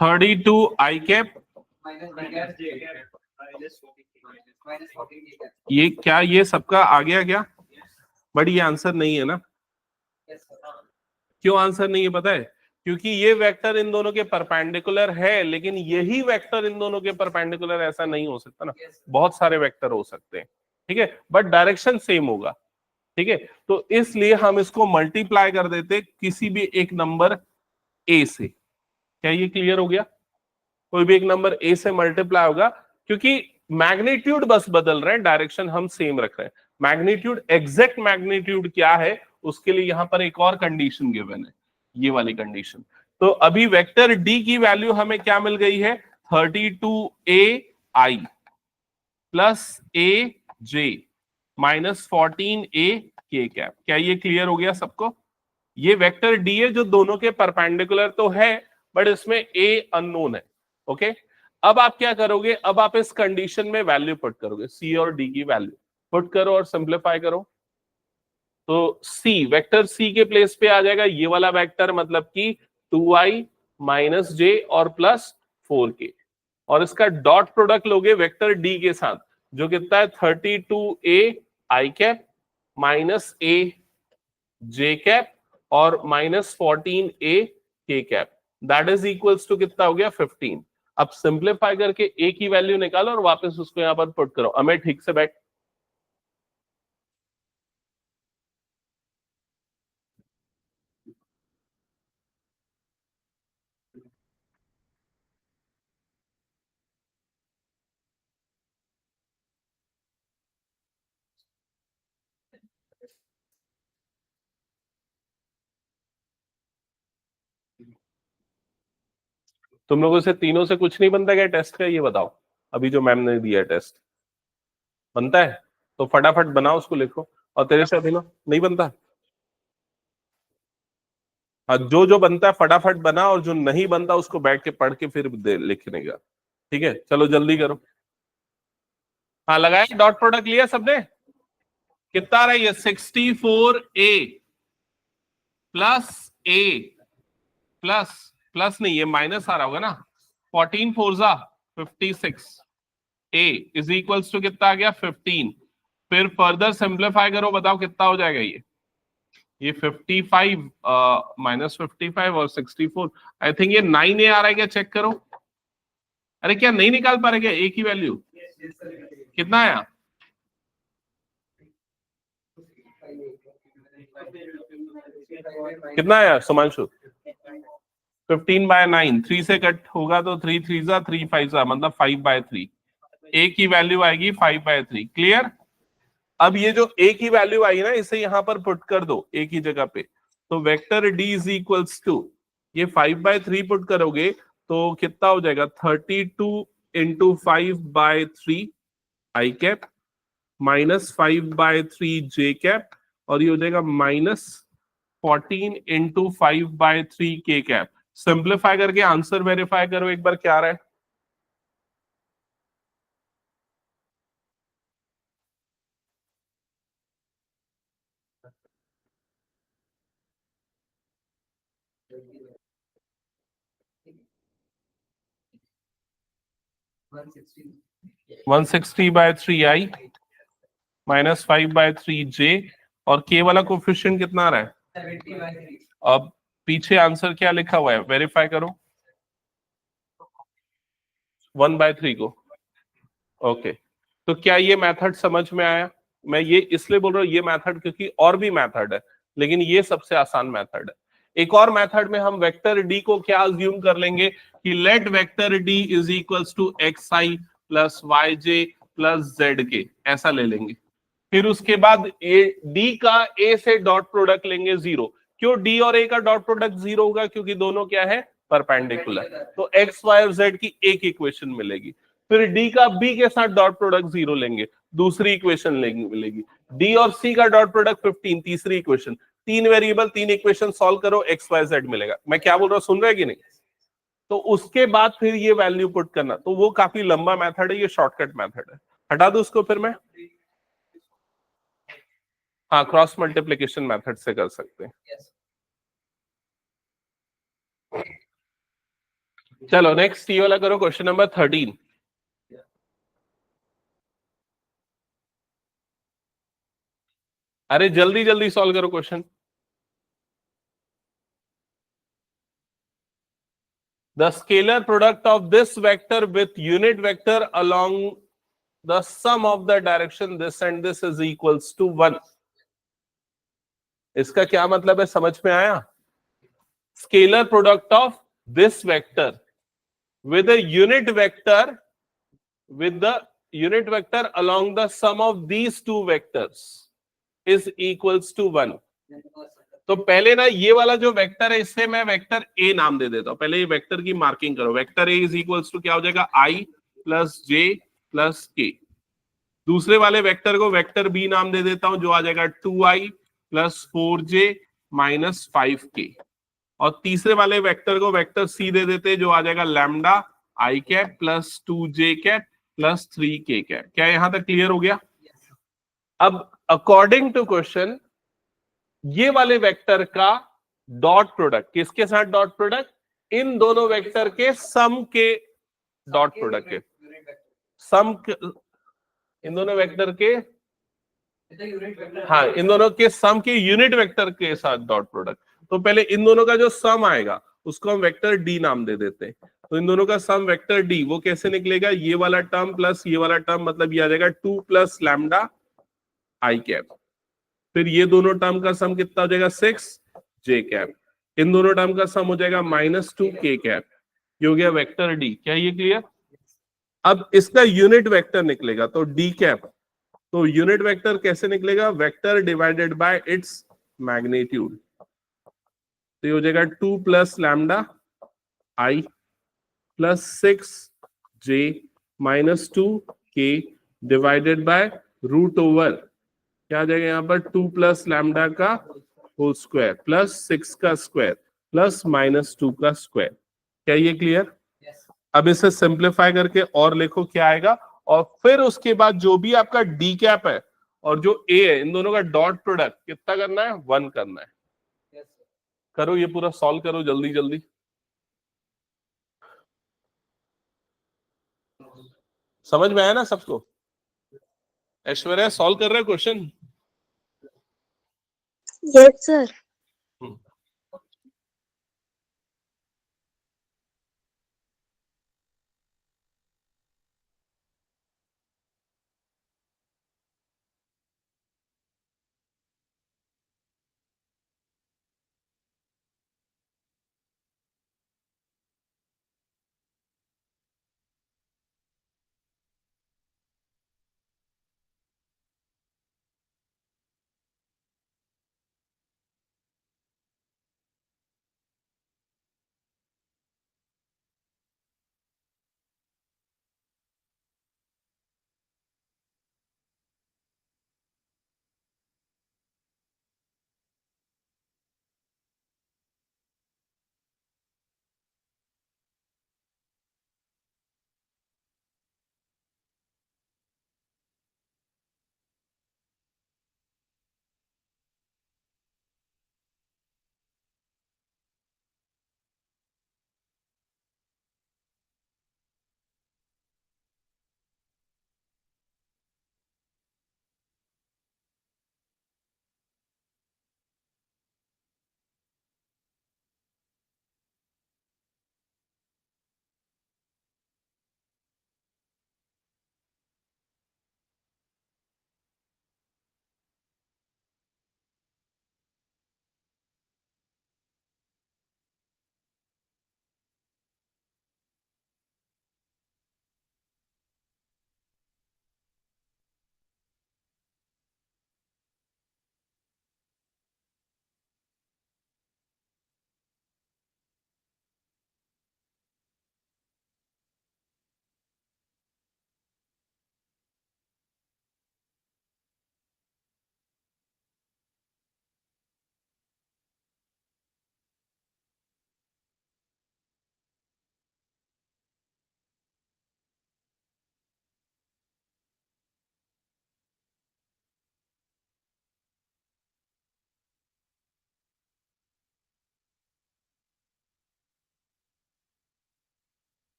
32 आई कैप, ये क्या, ये सबका आ गया क्या? बट ये आंसर नहीं है ना। क्यों आंसर नहीं है पता है? क्योंकि ये वेक्टर इन दोनों के परपेंडिकुलर है, लेकिन यही वेक्टर इन दोनों के परपेंडिकुलर ऐसा नहीं हो सकता ना। बहुत सारे वेक्टर हो सकते हैं, ठीक है, बट डायरेक्शन सेम होगा, ठीक है। तो इसलिए हम इसको मल्टीप्लाई कर देते किसी भी एक नंबर ए से। क्या ये क्लियर हो गया? कोई भी एक नंबर ए से मल्टीप्लाई होगा, क्योंकि मैग्नीट्यूड बस बदल रहे हैं, डायरेक्शन हम सेम रख रहे हैं। मैग्नीट्यूड, एग्जैक्ट मैग्नीट्यूड क्या है, उसके लिए यहां पर एक और कंडीशन गिवन है, ये वाली कंडीशन। तो अभी वेक्टर डी की वैल्यू हमें क्या मिल गई है, 32ai प्लस ए जे माइनस 14a के कैप। क्या ये क्लियर हो गया सबको? ये वेक्टर डी है जो दोनों के परपेंडिकुलर तो है, बट इसमें ए अननोन है। ओके, अब आप क्या करोगे, अब आप इस कंडीशन में वैल्यू पुट करोगे, सी और डी की वैल्यू पुट करो और सिंप्लीफाई करो। तो सी, वेक्टर सी के प्लेस पे आ जाएगा ये वाला वेक्टर, मतलब कि 2i माइनस जे और प्लस 4k। और इसका डॉट प्रोडक्ट लोगे वेक्टर डी के साथ, जो कितना है 32a I cap minus a J cap और minus 14a K cap, that is equals to कितना हो गया 15। अब सिंप्लीफाई करके a की वैल्यू निकालो और वापस उसको यहां पर पुट करो। अमेर ठीक से बैठ। तुम लोगों से तीनों से कुछ नहीं बनता क्या टेस्ट का, ये बताओ। अभी जो मैम ने दिया टेस्ट बनता है तो फटाफट बनाओ, उसको लिखो। और तेरे से अभी नहीं बनता। हाँ, जो जो बनता है फटाफट बना, और जो नहीं बनता उसको बैठ के पढ़ के फिर लिखने का। ठीक है, चलो जल्दी करो। हाँ लगाया, डॉट प्रोडक्ट लिया सबने। कितना आ रहा है ये 64a plus a plus plus नहीं, ये माइनस आ रहा होगा ना। 14 4 56 a इज इक्वल्स टू कितना आ गया 15। फिर फर्दर सिंप्लीफाई करो, बताओ कितना हो जाएगा ये 55 माइनस 55 और 64। आई थिंक ये 9a आ रहा है क्या, चेक करो। अरे क्या नहीं निकाल पा रहे क्या a की वैल्यू? कितना आया? कितना आया सुमांशु? 15/9, 3 से कट होगा तो 3 3 3 5 मतलब 5/3। a की वैल्यू आएगी 5/3। क्लियर? अब ये जो a की वैल्यू आई ना, इसे यहां पर पुट कर दो a की जगह पे। तो vector d is equals to, ये 5/3 पुट करोगे तो कितना हो जाएगा 32 into 5/3 I cap minus 5/3 J cap, और ये हो जाएगा minus 14 into 5/3 K cap. Simplify करके आंसर वेरीफाई करो एक बार, क्या आ रहा है। वन 160/3 आई माइनस 5/3 जे, और के वाला कोफिशिएंट कितना आ रहा है? 70/3। अब पीछे आंसर क्या लिखा हुआ है, वेरीफाई करो। 1/3 को। ओके, तो क्या ये मेथड समझ में आया? मैं ये इसलिए बोल रहा हूँ ये मेथड, क्योंकि और भी मेथड है, लेकिन ये सबसे आसान मेथड है। एक और मेथड में हम वेक्टर डी को क्या अज्यूम कर लेंगे कि let vector D is equals to X I plus Y J plus Z K, ऐसा ले लेंगे। फिर उसके बाद ए डी का ए से डॉट प्रोडक्ट लेंगे 0। क्यों डी और ए का डॉट प्रोडक्ट 0 होगा? क्योंकि दोनों क्या है, परपेंडिकुलर। तो एक्स वाई और जेड की एक इक्वेशन मिलेगी। फिर डी का बी के साथ डॉट प्रोडक्ट 0 लेंगे, दूसरी इक्वेशन मिलेगी। डी और सी का डॉट प्रोडक्ट 15, तीसरी इक्वेशन। 3 वेरिएबल 3 इक्वेशन सॉल्व करो, एक्स वाई जेड मिलेगा। मैं क्या बोल रहा हूं, सुन रहे कि नहीं? तो उसके बाद फिर ये वैल्यू पुट करना, तो वो काफी लंबा मेथड है, ये शॉर्टकट मेथड है। हटा दो उसको फिर मैं। हाँ, क्रॉस मल्टीप्लीकेशन मेथड से कर सकते हैं। चलो नेक्स्ट ये वाला करो, क्वेश्चन नंबर 13। अरे जल्दी जल्दी सॉल्व करो question. The scalar product of this vector with unit vector along the sum of the direction this and this is equals to 1. इसका क्या मतलब है, समझ में आया? Scalar product of this vector with the unit vector along the sum of these two vectors is equals to 1. तो पहले ना ये वाला जो वेक्टर है, इससे मैं वेक्टर ए नाम दे देता हूं। पहले ये वेक्टर की मार्किंग करो। Vector A is equals to क्या हो जाएगा, आई प्लस जे प्लस के। दूसरे वाले वेक्टर को वेक्टर बी नाम दे देता हूं, जो आ जाएगा 2i plus 4j minus 5k। और तीसरे वाले वेक्टर को वेक्टर सी दे देते, जो आ जाएगा lambda I cap plus 2j cap plus 3k cap. क्या यहां तक क्लियर हो गया? अब अकॉर्डिंग टू क्वेश्चन, ये वाले वेक्टर का डॉट प्रोडक्ट किसके साथ डॉट प्रोडक्ट? इन दोनों वेक्टर के सम के डॉट प्रोडक्ट के सम, इन दोनों वेक्टर के, हाँ इन दोनों के सम के यूनिट वेक्टर के साथ डॉट प्रोडक्ट। तो पहले इन दोनों का जो सम आएगा उसको हम वेक्टर डी नाम दे देते हैं। तो इन दोनों का सम वेक्टर डी वो कैसे निकलेगा, ये वाला टर्म प्लस ये वाला टर्म, मतलब ये आ जाएगा 2 प्लस लैम्डा आई कैप। फिर ये दोनों टर्म का सम कितना हो जाएगा 6 जे कैप। इन दोनों टर्म का सम हो जाएगा -2 के कैप। ये हो गया वेक्टर डी। क्या ये क्लियर? अब इसका यूनिट वेक्टर निकलेगा तो डी कैप। तो यूनिट वेक्टर कैसे निकलेगा, vector divided by its magnitude. तो ये हो जाएगा 2 plus lambda I plus 6 J -2 K divided by root over, क्या आ जाएगा यहाँ पर 2 प्लस लैम्डा का होल स्क्वायर प्लस 6 का स्क्वायर प्लस -2 का स्क्वायर। क्या ये क्लियर? अब इसे सिंप्लीफाई करके और लिखो क्या आएगा, और फिर उसके बाद जो भी आपका डी कैप है और जो ए है इन दोनों का डॉट प्रोडक्ट कितना करना है, 1 करना है। करो ये पूरा सॉल्व करो जल्दी जल्दी। समझ में आया ना सबको? ऐश्वर्या सॉल्व कर रहे क्वेश्चन? Yes sir.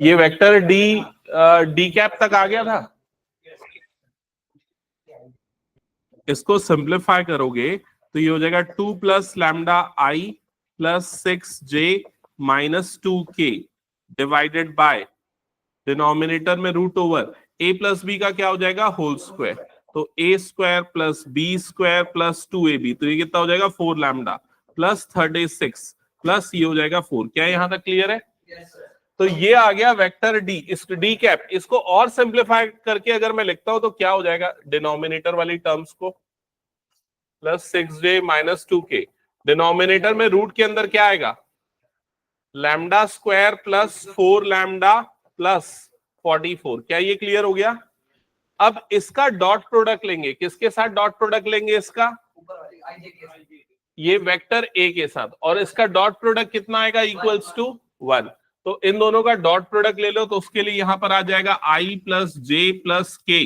ये वेक्टर डी डी कैप तक आ गया था। इसको सिंप्लीफाई करोगे तो ये हो जाएगा 2 plus lambda I plus 6 J -2 K divided by denominator में root over a plus B का क्या हो जाएगा, होल स्क्वायर। तो a square plus B square plus 2ab, तो ये कितना हो जाएगा 4 लैम्डा प्लस 36 प्लस ये हो जाएगा 4। क्या यहां तक क्लियर है? तो ये आ गया वेक्टर डी, इस डी कैप। इसको और सिंप्लीफाई करके अगर मैं लिखता हूं तो क्या हो जाएगा, डिनोमिनेटर वाली टर्म्स को प्लस 6j -2k, डिनोमिनेटर में रूट के अंदर क्या आएगा, lambda square plus 4 lambda plus 44। क्या ये क्लियर हो गया? अब इसका डॉट प्रोडक्ट लेंगे, किसके साथ डॉट प्रोडक्ट लेंगे इसका, ये वेक्टर ए के साथ, और इसका डॉट प्रोडक्ट कितना आएगा, इक्वल्स टू 1। तो इन दोनों का डॉट प्रोडक्ट ले लो, तो उसके लिए यहां पर आ जाएगा आई प्लस जे प्लस के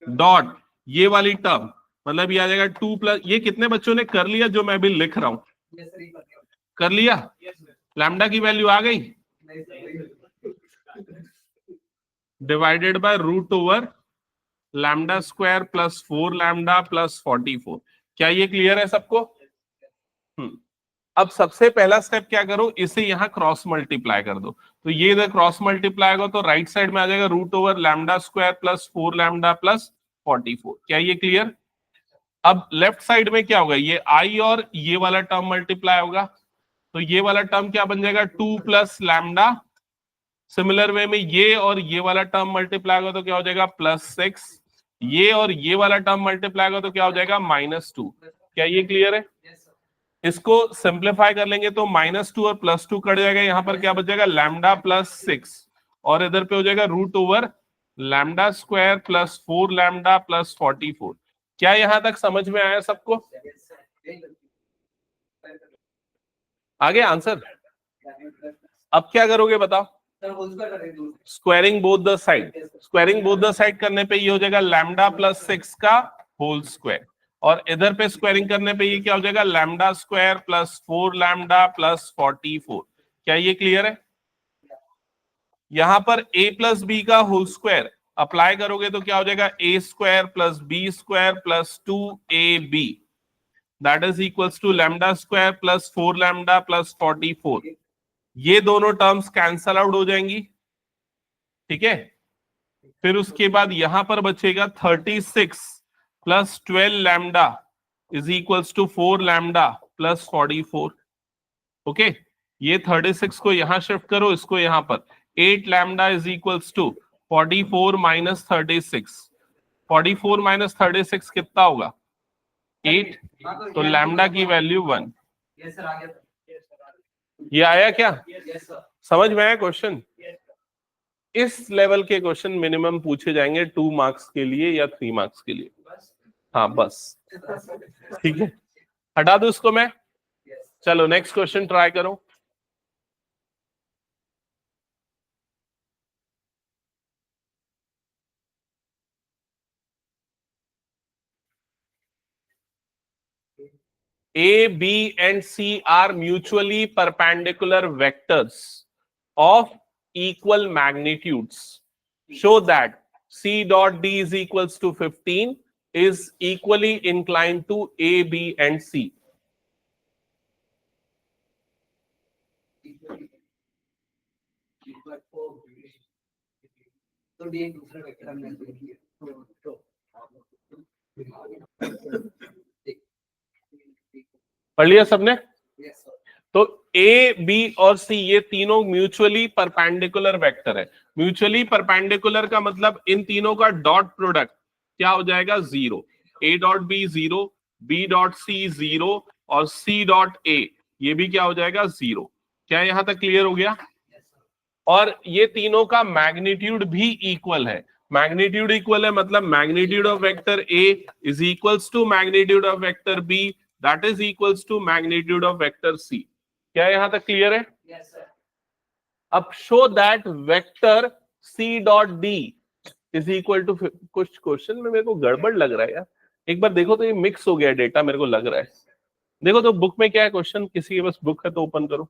डॉट ये वाली टर्म, मतलब ये आ जाएगा 2 प्लस, ये कितने बच्चों ने कर लिया जो मैं भी लिख रहा हूं? Yes, sir, ये कर दिया। कर लिया? Yes, sir. लैम्डा की वैल्यू आ गई, नहीं, sir, divided by root over lambda square plus 4 lambda plus 44। क्या ये क्लियर है सबको? अब सबसे पहला स्टेप क्या करो, इसे यहां क्रॉस मल्टीप्लाई कर दो, तो ये इधर क्रॉस मल्टीप्लाई होगा तो राइट साइड में आ जाएगा root over lambda square plus 4 lambda plus 44। क्या ये क्लियर? अब लेफ्ट साइड में क्या होगा, ये आई और ये वाला टर्म मल्टीप्लाई होगा, तो ये वाला टर्म क्या बन जाएगा 2 प्लस लैम्डा। सिमिलर वे में ये और ये वाला टर्म मल्टीप्लाई होगा तो क्या हो जाएगा +6, ये और ये वाला टर्म मल्टीप्लाई होगा तो क्या हो जाएगा -2। क्या ये क्लियर है? yes, sir. इसको सिंप्लीफाई कर लेंगे तो -2 और +2 कट जाएगा, यहां पर क्या बचेगा लैम्डा +6 और इधर पे हो जाएगा root over lambda square plus 4 lambda plus 44। क्या यहां तक समझ में आया सबको? Yes, sir. यही कर दिया। आगे आंसर। अब क्या करोगे बताओ? Sir, whole square कर देंगे। Squaring both the side, squaring both the side करने पे ये हो जाएगा लैम्डा +6 का होल स्क्वायर, और इधर पे स्क्वायरिंग करने पे ये क्या हो जाएगा lambda square plus 4 lambda plus 44। क्या ये क्लियर है? यहां पर a प्लस बी का होल स्क्वायर अप्लाई करोगे तो क्या हो जाएगा a square plus B square plus 2ab, that is equals to lambda square plus 4 lambda plus 44। ये दोनों टर्म्स कैंसल आउट हो जाएंगी, ठीक है। फिर उसके बाद यहां पर बचेगा 36 plus 12 lambda is equals to 4 lambda plus 44। Okay, ये 36 को यहां शिफ्ट करो, इसको यहां पर 8 lambda is equals to 44 minus 36। 44 minus 36 कितना होगा 8, तो लैम्डा की वैल्यू 1। Yes, sir, आ गया sir. ये आया क्या? Yes, sir. समझ में आया क्वेश्चन? इस लेवल के क्वेश्चन मिनिमम पूछे जाएंगे 2 मार्क्स के लिए या 3 मार्क्स के लिए। बस। हाँ बस, ठीक है, हटा दो इसको मैं। Yes. चलो नेक्स्ट क्वेश्चन ट्राई करो। A, B, and C are mutually perpendicular vectors of equal magnitudes. Show that C dot D is equals to 15 is equally inclined to A, B, and C. तो D एक दूसरा वेक्टर हमने लिख लिया। पढ़ लिया सबने? Yes, sir. तो ए बी और सी ये तीनों म्यूचुअली परपेंडिकुलर वेक्टर है। म्यूचुअली परपेंडिकुलर का मतलब इन तीनों का डॉट प्रोडक्ट क्या हो जाएगा 0। A dot B 0, B dot C 0 और सी डॉट ए ये भी क्या हो जाएगा 0। क्या यहां तक क्लियर हो गया? Yes, sir. और ये तीनों का मैग्नीट्यूड भी इक्वल है। मैग्नीट्यूड इक्वल है मतलब magnitude of vector A is equals to magnitude of vector B, that is equals to magnitude of vector C. क्या यहां तक क्लियर है? Yes, sir. अब show that vector C dot D is equal to, कुछ क्वेश्चन में मेरे को गड़बड़ लग रहा है यार, एक बार देखो तो ये मिक्स हो गया डेटा मेरे को लग रहा है। देखो तो बुक में क्या है क्वेश्चन, किसी के पास बुक है तो ओपन करो।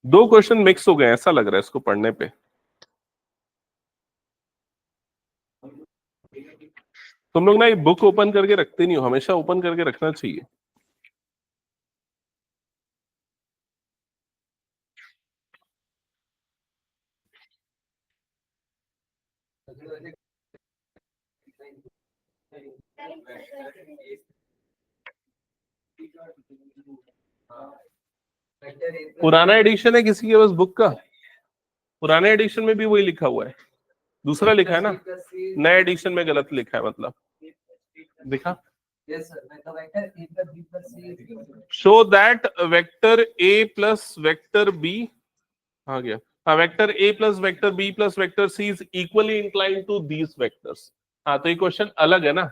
दो क्वेश्चन मिक्स हो गए ऐसा लग रहा है इसको पढ़ने पे। तुम लोग ना ये बुक ओपन करके रखते नहीं हो, हमेशा ओपन करके रखना चाहिए। पुराना एडिशन है किसी के पास बुक का? पुराने एडिशन में भी वही लिखा हुआ है, दूसरा लिखा है ना, नए एडिशन में गलत लिखा है मतलब। दिखा? Yes, sir. The vector A plus B plus C is equal to show that vector A plus vector B आ गया, हाँ, vector A plus vector B plus vector C is equally inclined to these vectors. हाँ, तो ये क्वेश्चन अलग है ना।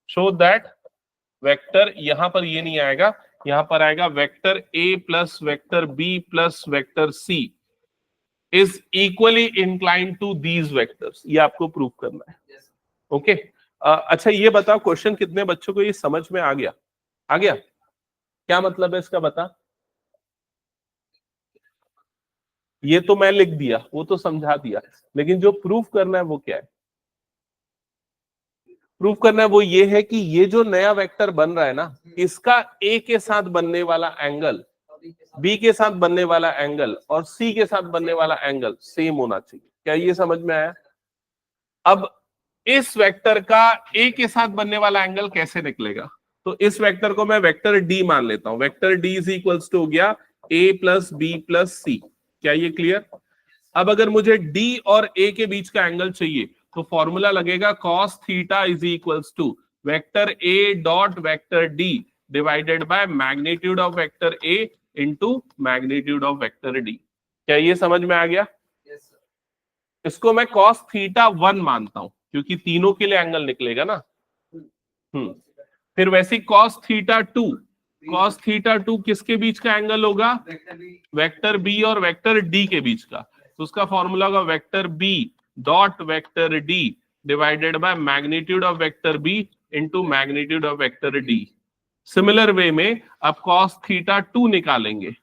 शो दैट वेक्टर, यहां पर ये नहीं आएगा, यहां पर आएगा vector A plus vector B plus vector C is equally inclined to these vectors. ये आपको प्रूव करना है। ओके अच्छा ये बताओ, क्वेश्चन कितने बच्चों को ये समझ में आ गया? आ गया? क्या मतलब है इसका बता? ये तो मैं लिख दिया, वो तो समझा दिया, लेकिन जो प्रूफ करना है वो क्या है? प्रूफ करना है वो ये है कि ये जो नया वेक्टर बन रहा है ना, इसका ए के साथ बनने वाला एंगल, बी के साथ बनने वाला एंगल और सी के साथ बनने वाला एंगल सेम होना चाहिए। क्या ये समझ में आया? अब इस वेक्टर का ए के साथ बनने वाला एंगल कैसे निकलेगा? तो इस वेक्टर को मैं वेक्टर डी मान लेता हूं। Vector D is equals to हो गया A plus B plus C. क्या ये क्लियर? अब अगर मुझे डी और ए के बीच का एंगल चाहिए तो फॉर्मूला लगेगा cos theta is equals to vector A dot vector D divided by magnitude of vector A into magnitude of vector D. क्या ये समझ में आ गया? इसको मैं cos थीटा 1 मानता हूं क्योंकि तीनों के लिए एंगल निकलेगा ना। फिर वैसे cos थीटा 2, cos थीटा 2 किसके बीच का एंगल होगा? वेक्टर बी और वेक्टर डी के बीच का। तो उसका फॉर्मूला होगा vector B dot vector D divided by magnitude of vector B into magnitude of vector D. Similar way में अब cos थीटा 2 निकालेंगे,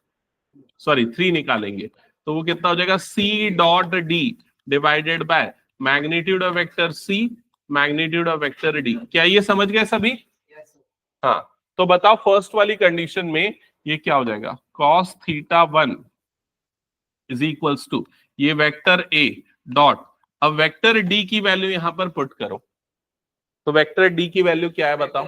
सॉरी 3 निकालेंगे, तो वो कितना हो जाएगा? c dot D divided by magnitude of vector c magnitude of vector D. क्या ये समझ गए सभी? हाँ, तो बताओ फर्स्ट वाली कंडीशन में ये क्या हो जाएगा? cos theta 1 is equals to ये वेक्टर a डॉट, अब वेक्टर d की वैल्यू यहां पर पुट करो। तो वेक्टर d की वैल्यू क्या है बताओ?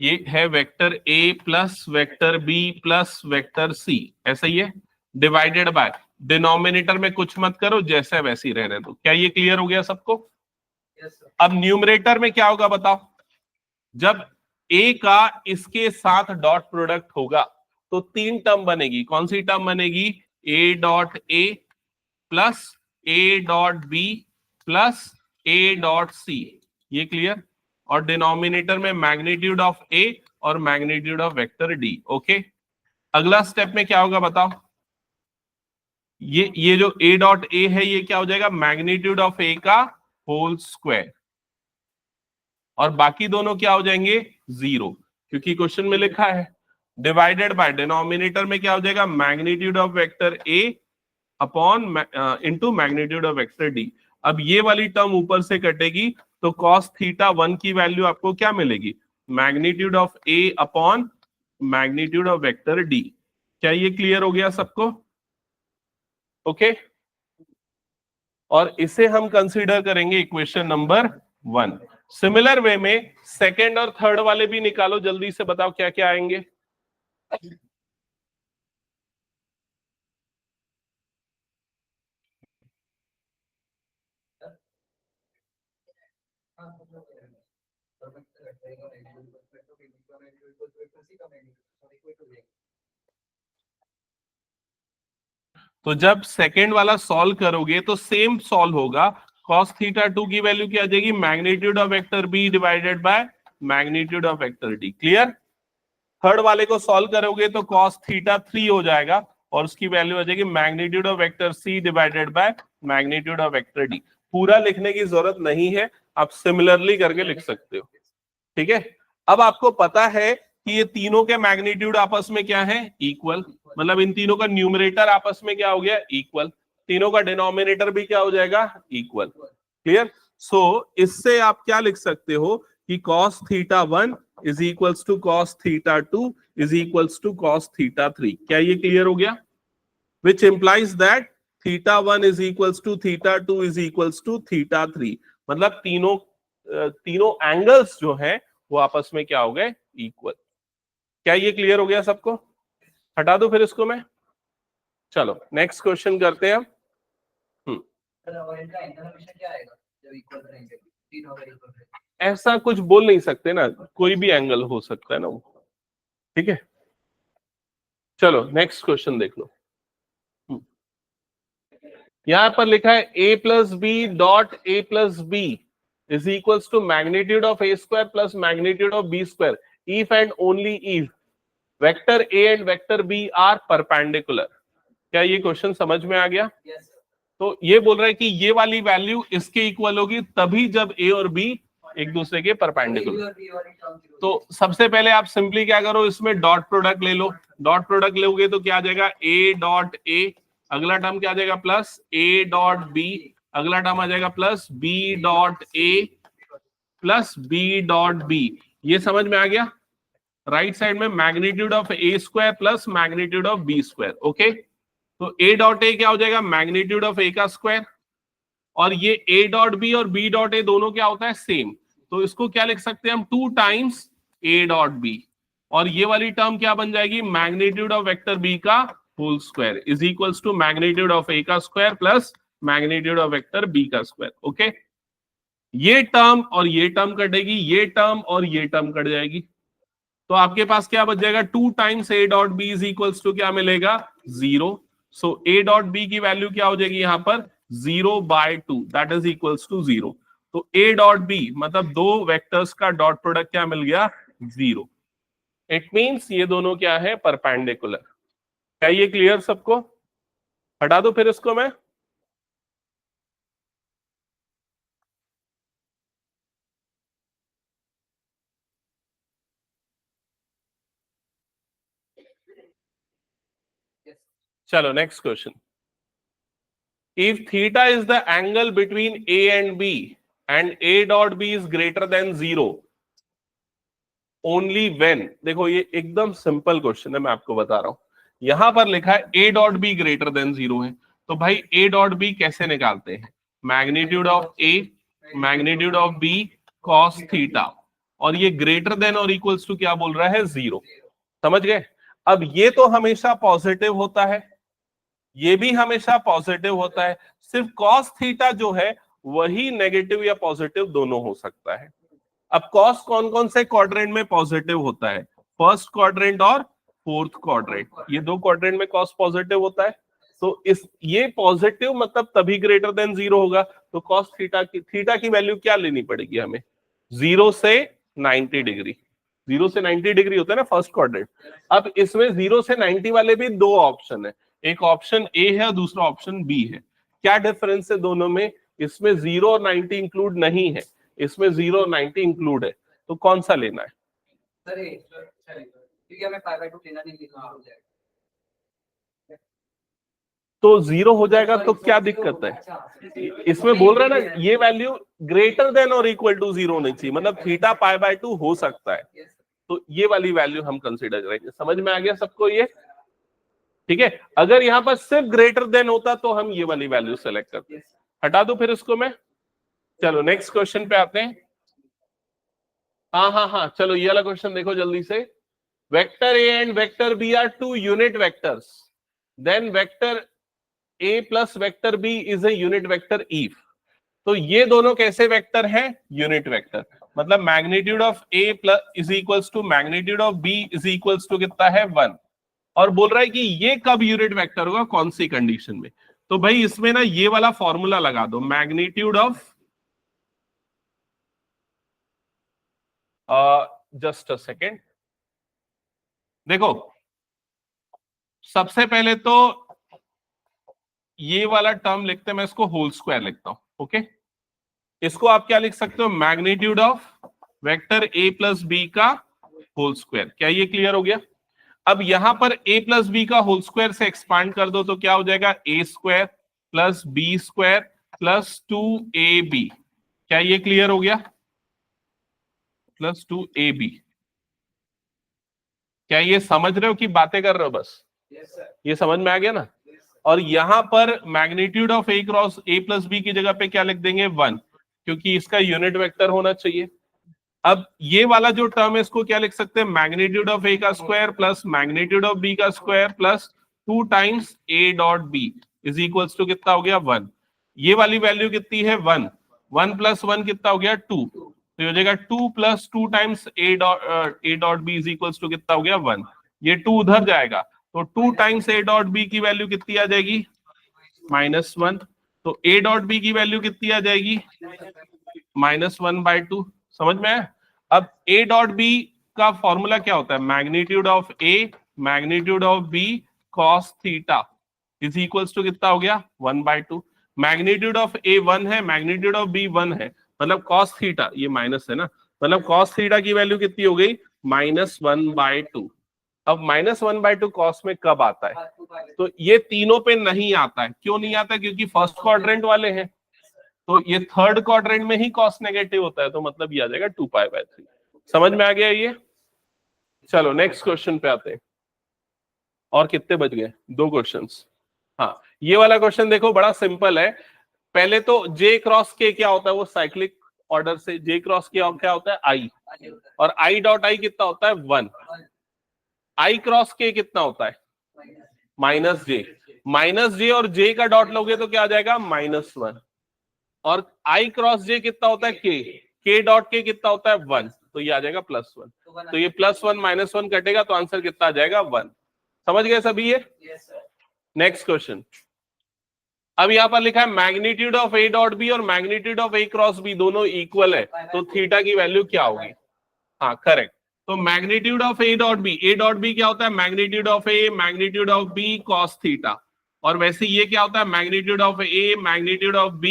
ये है vector a plus vector b plus vector c, ऐसा ही है, डिवाइडेड बाय डिनोमिनेटर में कुछ मत करो, जैसे वैसे ही रहने दो। क्या ये क्लियर हो गया सबको? अब न्यूमरेटर में क्या होगा बताओ? जब a का इसके साथ डॉट प्रोडक्ट होगा तो तीन टर्म बनेगी। कौन सी टर्म बनेगी? a dot a plus a dot b plus a dot c। ये क्लियर? और डिनोमिनेटर में मैग्नीट्यूड ऑफ a और magnitude of vector d। Okay, अगला स्टेप में क्या होगा बताओ? ये जो a डॉट a है ये क्या हो जाएगा? मैग्नीट्यूड ऑफ a का होल स्क्वायर, और बाकी दोनों क्या हो जाएंगे? जीरो, क्योंकि क्वेश्चन में लिखा है। डिवाइडेड बाय डिनोमिनेटर में क्या हो जाएगा? Magnitude of vector a upon into magnitude of vector d। अब ये वाली टर्म ऊपर से कटेगी तो cos थीटा 1 की वैल्यू आपको क्या मिलेगी? Magnitude of a upon magnitude of vector d। क्या ये क्लियर हो गया सबको? ओके, और इसे हम कंसीडर करेंगे इक्वेशन नंबर 1। सिमिलर वे में सेकेंड और थर्ड वाले भी निकालो, जल्दी से बताओ क्या क्या आएंगे। तो जब सेकेंड वाला सॉल्व करोगे तो सेम सॉल्व होगा। cos थीटा 2 की वैल्यू क्या आ जाएगी? Magnitude of vector b divided by magnitude of vector d। Clear? Third वाले को सॉल्व करोगे तो cos थीटा 3 हो जाएगा और उसकी वैल्यू आ जाएगी magnitude of vector c divided by magnitude of vector d। पूरा लिखने की जरूरत नहीं है, आप सिमिलरली करके लिख सकते हो। ठीक है, अब आपको पता है कि ये तीनों के मैग्नीट्यूड आपस में क्या है? इक्वल। मतलब इन तीनों का न्यूमरेटर आपस में क्या हो गया? इक्वल। तीनों का डिनोमिनेटर भी क्या हो जाएगा? इक्वल। क्लियर? सो इससे आप क्या लिख सकते हो कि cos theta 1 is equals to cos theta 2 is equals to cos theta 3। क्या ये क्लियर हो गया? Which implies that theta 1 is equals to theta 2 is equals to theta 3। मतलब तीनों एंगल्स जो है वो आपस में क्या हो गए? इक्वल। क्या ये क्लियर हो गया सबको? हटा दो फिर इसको मैं। चलो नेक्स्ट क्वेश्चन करते हैं हम। ऐसा कुछ बोल नहीं सकते ना, कोई भी एंगल हो सकता है ना वो। ठीक है, चलो नेक्स्ट क्वेश्चन देख लो। यहां पर लिखा है a plus B dot a plus B is equals to magnitude of a square plus magnitude of b square if and only if vector a and vector b are perpendicular। क्या ये क्वेश्चन समझ में आ गया? Yes, sir. तो ये बोल रहा है कि ये वाली वैल्यू इसके इक्वल होगी तभी जब a और b एक दूसरे के परपेंडिकुलर। तो सबसे पहले आप सिंपली क्या करो, इसमें डॉट प्रोडक्ट ले लो। डॉट प्रोडक्ट लोगे तो क्या आ जाएगा, a डॉट a, अगला टर्म क्या आ जाएगा प्लस a डॉट b, अगला टर्म आ जाएगा plus b dot a plus b dot b। ये समझ में आ गया? राइट साइड में magnitude of a square plus magnitude of b square. Okay, तो a डॉट a क्या हो जाएगा, मैग्नीट्यूड ऑफ a का स्क्वायर, और ये a डॉट b और b डॉट a दोनों क्या होता है, सेम। तो इसको क्या लिख सकते हैं हम, 2 टाइम्स a डॉट b, और ये वाली टर्म क्या बन जाएगी, मैग्नीट्यूड ऑफ वेक्टर b का whole square is equals to magnitude of a का square plus magnitude of vector b का स्क्वायर। ओके, ये टर्म और ये टर्म कटेगी, ये टर्म और ये टर्म कट जाएगी, तो आपके पास क्या बच जाएगा, 2 times a dot b is equals to क्या मिलेगा, 0। सो a डॉट b की वैल्यू क्या हो जाएगी यहाँ पर, 0/2, दैट इज इक्वल्स टू 0। तो a डॉट b मतलब दो वेक्टर्स का डॉट प्रोडक्ट क्या मिल गया, 0। इट मींस ये दोनों क्या है, परपेंडिकुलर। क्या ये क्लियर सबको? हटा दो फिर इसको मैं। Yes. चलो next question. If theta is the angle between a and b and a dot b is greater than 0 only when, देखो ये एकदम सिंपल क्वेश्चन है, मैं आपको बता रहा हूं। यहां पर लिखा है a dot b greater than 0 है, तो भाई a डॉट b कैसे निकालते हैं, magnitude of a magnitude of b cos theta, और ये ग्रेटर देन और इक्वल्स टू क्या बोल रहा है, 0। समझ गए? अब ये तो हमेशा पॉजिटिव होता है, ये भी हमेशा पॉजिटिव होता है, सिर्फ cos थीटा जो है वही नेगेटिव या पॉजिटिव दोनों हो सकता है। अब cos कौन कौन से क्वाड्रेंट में पॉजिटिव होता है, फर्स्ट क्वाड्रेंट और फोर्थ क्वाड्रेंट, ये दो क्वाड्रेंट में cos पॉजिटिव होता है। तो इस ये पॉजिटिव मतलब तभी ग्रेटर देन 0 होगा, तो cos थीटा की वैल्यू क्या लेनी पड़ेगी हमें, 0 से 90 डिग्री। 0 से 90 डिग्री होता है ना फर्स्ट क्वाड्रेंट। अब इसमें 0 से 90 वाले भी दो ऑप्शन है, एक ऑप्शन ए है और दूसरा ऑप्शन बी है। क्या डिफरेंस है दोनों में, इसमें 0 और 90 इंक्लूड नहीं है, इसमें 0 और 90 इंक्लूड है, तो कौन सा लेना है? सर ये क्योंकि हमें 5/2 लेना नहीं, लेना हो जाएगा तो 0 हो जाएगा, तो क्या दिक्कत है? इसमें बोल रहा है ना, ये वैल्यू ग्रेटर देन और इक्वल टू 0 होनी चाहिए, मतलब थीटा π/2 हो सकता है, तो ये वाली वैल्यू हम कंसीडर करेंगे। समझ में आ गया सबको ये? ठीक है, अगर यहाँ पर सिर्फ ग्रेटर देन होता तो हम ये वाली वैल्यू सेलेक्ट करते। हटा दो फिर इसको मैं। चलो नेक्स्ट क्वेश्चन पे आते हैं। हाँ, चलो ये वाला क्वेश्चन देखो जल्दी से। Vector A and vector B are 2 unit vectors, then vector A plus vector B is a unit vector if. तो ये दोनों कैसे वेक्टर हैं, यूनिट वेक्टर, मतलब magnitude of A plus is equals to magnitude of B is equals to कितना है, 1। और बोल रहा है कि ये कब यूनिट वेक्टर होगा, कौन सी कंडीशन में। तो भाई इसमें ना ये वाला फॉर्मूला लगा दो, magnitude of, just a second, देखो सबसे पहले तो ये वाला टर्म लिखते हैं, मैं इसको होल स्क्वायर लिखता हूं। ओके, इसको आप क्या लिख सकते हो, magnitude of vector A plus B का होल स्क्वायर। क्या ये क्लियर हो गया? अब यहां पर a प्लस बी का होल स्क्वायर से एक्सपांड कर दो तो क्या हो जाएगा, a square plus B square plus 2ab। क्या ये क्लियर हो गया, प्लस 2ab। क्या ये समझ रहे हो कि बातें कर रहे हो बस? ये समझ में आ गया ना? और यहां पर magnitude of a cross a plus B की जगह पे क्या लिख देंगे, 1, क्योंकि इसका यूनिट वेक्टर होना चाहिए। अब ये वाला जो टर्म है इसको क्या लिख सकते हैं, मैग्नीट्यूड ऑफ ए का square plus magnitude of B का square plus 2 times A dot B is equals to कितना हो गया, 1। ये वाली वैल्यू कितनी है, 1। 1 प्लस 1 कितना हो गया, 2। तो हो जाएगा 2 plus 2 times A dot B is equals to कितना हो गया, 1। ये 2 उधर जाएगा, तो 2 टाइम्स ए डॉट बी की वैल्यू कितनी आ जाएगी, -1। तो ए डॉट बी की वैल्यू कितनी आ जाएगी, -1/2, समझ में आया? अब a डॉट b का फॉर्मूला क्या होता है? Magnitude of a magnitude of b cos theta is equals to कितना हो गया? 1/2। मैग्नीट्यूड ऑफ a 1 है, मैग्नीट्यूड ऑफ b 1 है, मतलब cos थीटा, ये माइनस है ना, मतलब cos थीटा की वैल्यू कितनी हो गई? -1/2। अब -1/2 cos में कब आता है? तो ये तीनों पे नहीं आता है। क्यों नहीं आता? क्योंकि फर्स्ट क्वाड्रेंट वाले हैं, तो ये थर्ड क्वाड्रेंट में ही cos नेगेटिव होता है, तो मतलब ये आ जाएगा 2π/3। समझ में आ गया ये? चलो नेक्स्ट क्वेश्चन पे आते हैं। और कितने बच गए? 2 क्वेश्चंस। हाँ, ये वाला क्वेश्चन देखो, बड़ा सिंपल है। पहले तो J क्रॉस K क्या होता है? वो साइक्लिक ऑर्डर से J क्रॉस K क्या होता है? I, और I डॉट I कितना होता है? 1। I क्रॉस K कितना होता है? -J और J का डॉट लोगे तो क्या आ जाएगा? -1। और I क्रॉस J कितना होता है? K डॉट K कितना होता है? 1, तो ये आ जाएगा +1। तो ये +1 -1 कटेगा, तो आंसर कितना आ जाएगा? 1। समझ गए सभी ये? Next question. अब यहाँ पर लिखा है magnitude of A dot B और magnitude of A cross B दोनों इक्वल है, तो थीटा की वैल्यू क्या होगी? हाँ करेक्ट। तो magnitude of A dot B क्या होता है? Magnitude of A magnitude of B cos theta, और वैसे ये क्या होता है? Magnitude of A magnitude of B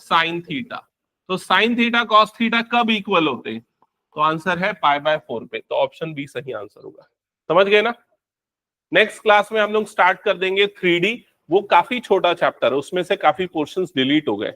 sin theta. तो sin थीटा cos थीटा कब इक्वल होते हैं? तो आंसर है π/4 पे, तो ऑप्शन बी सही आंसर होगा। समझ गए ना? नेक्स्ट क्लास में हम लोग स्टार्ट कर देंगे 3D। वो काफी छोटा चैप्टर है, उसमें से काफी पोर्शंस डिलीट हो गए।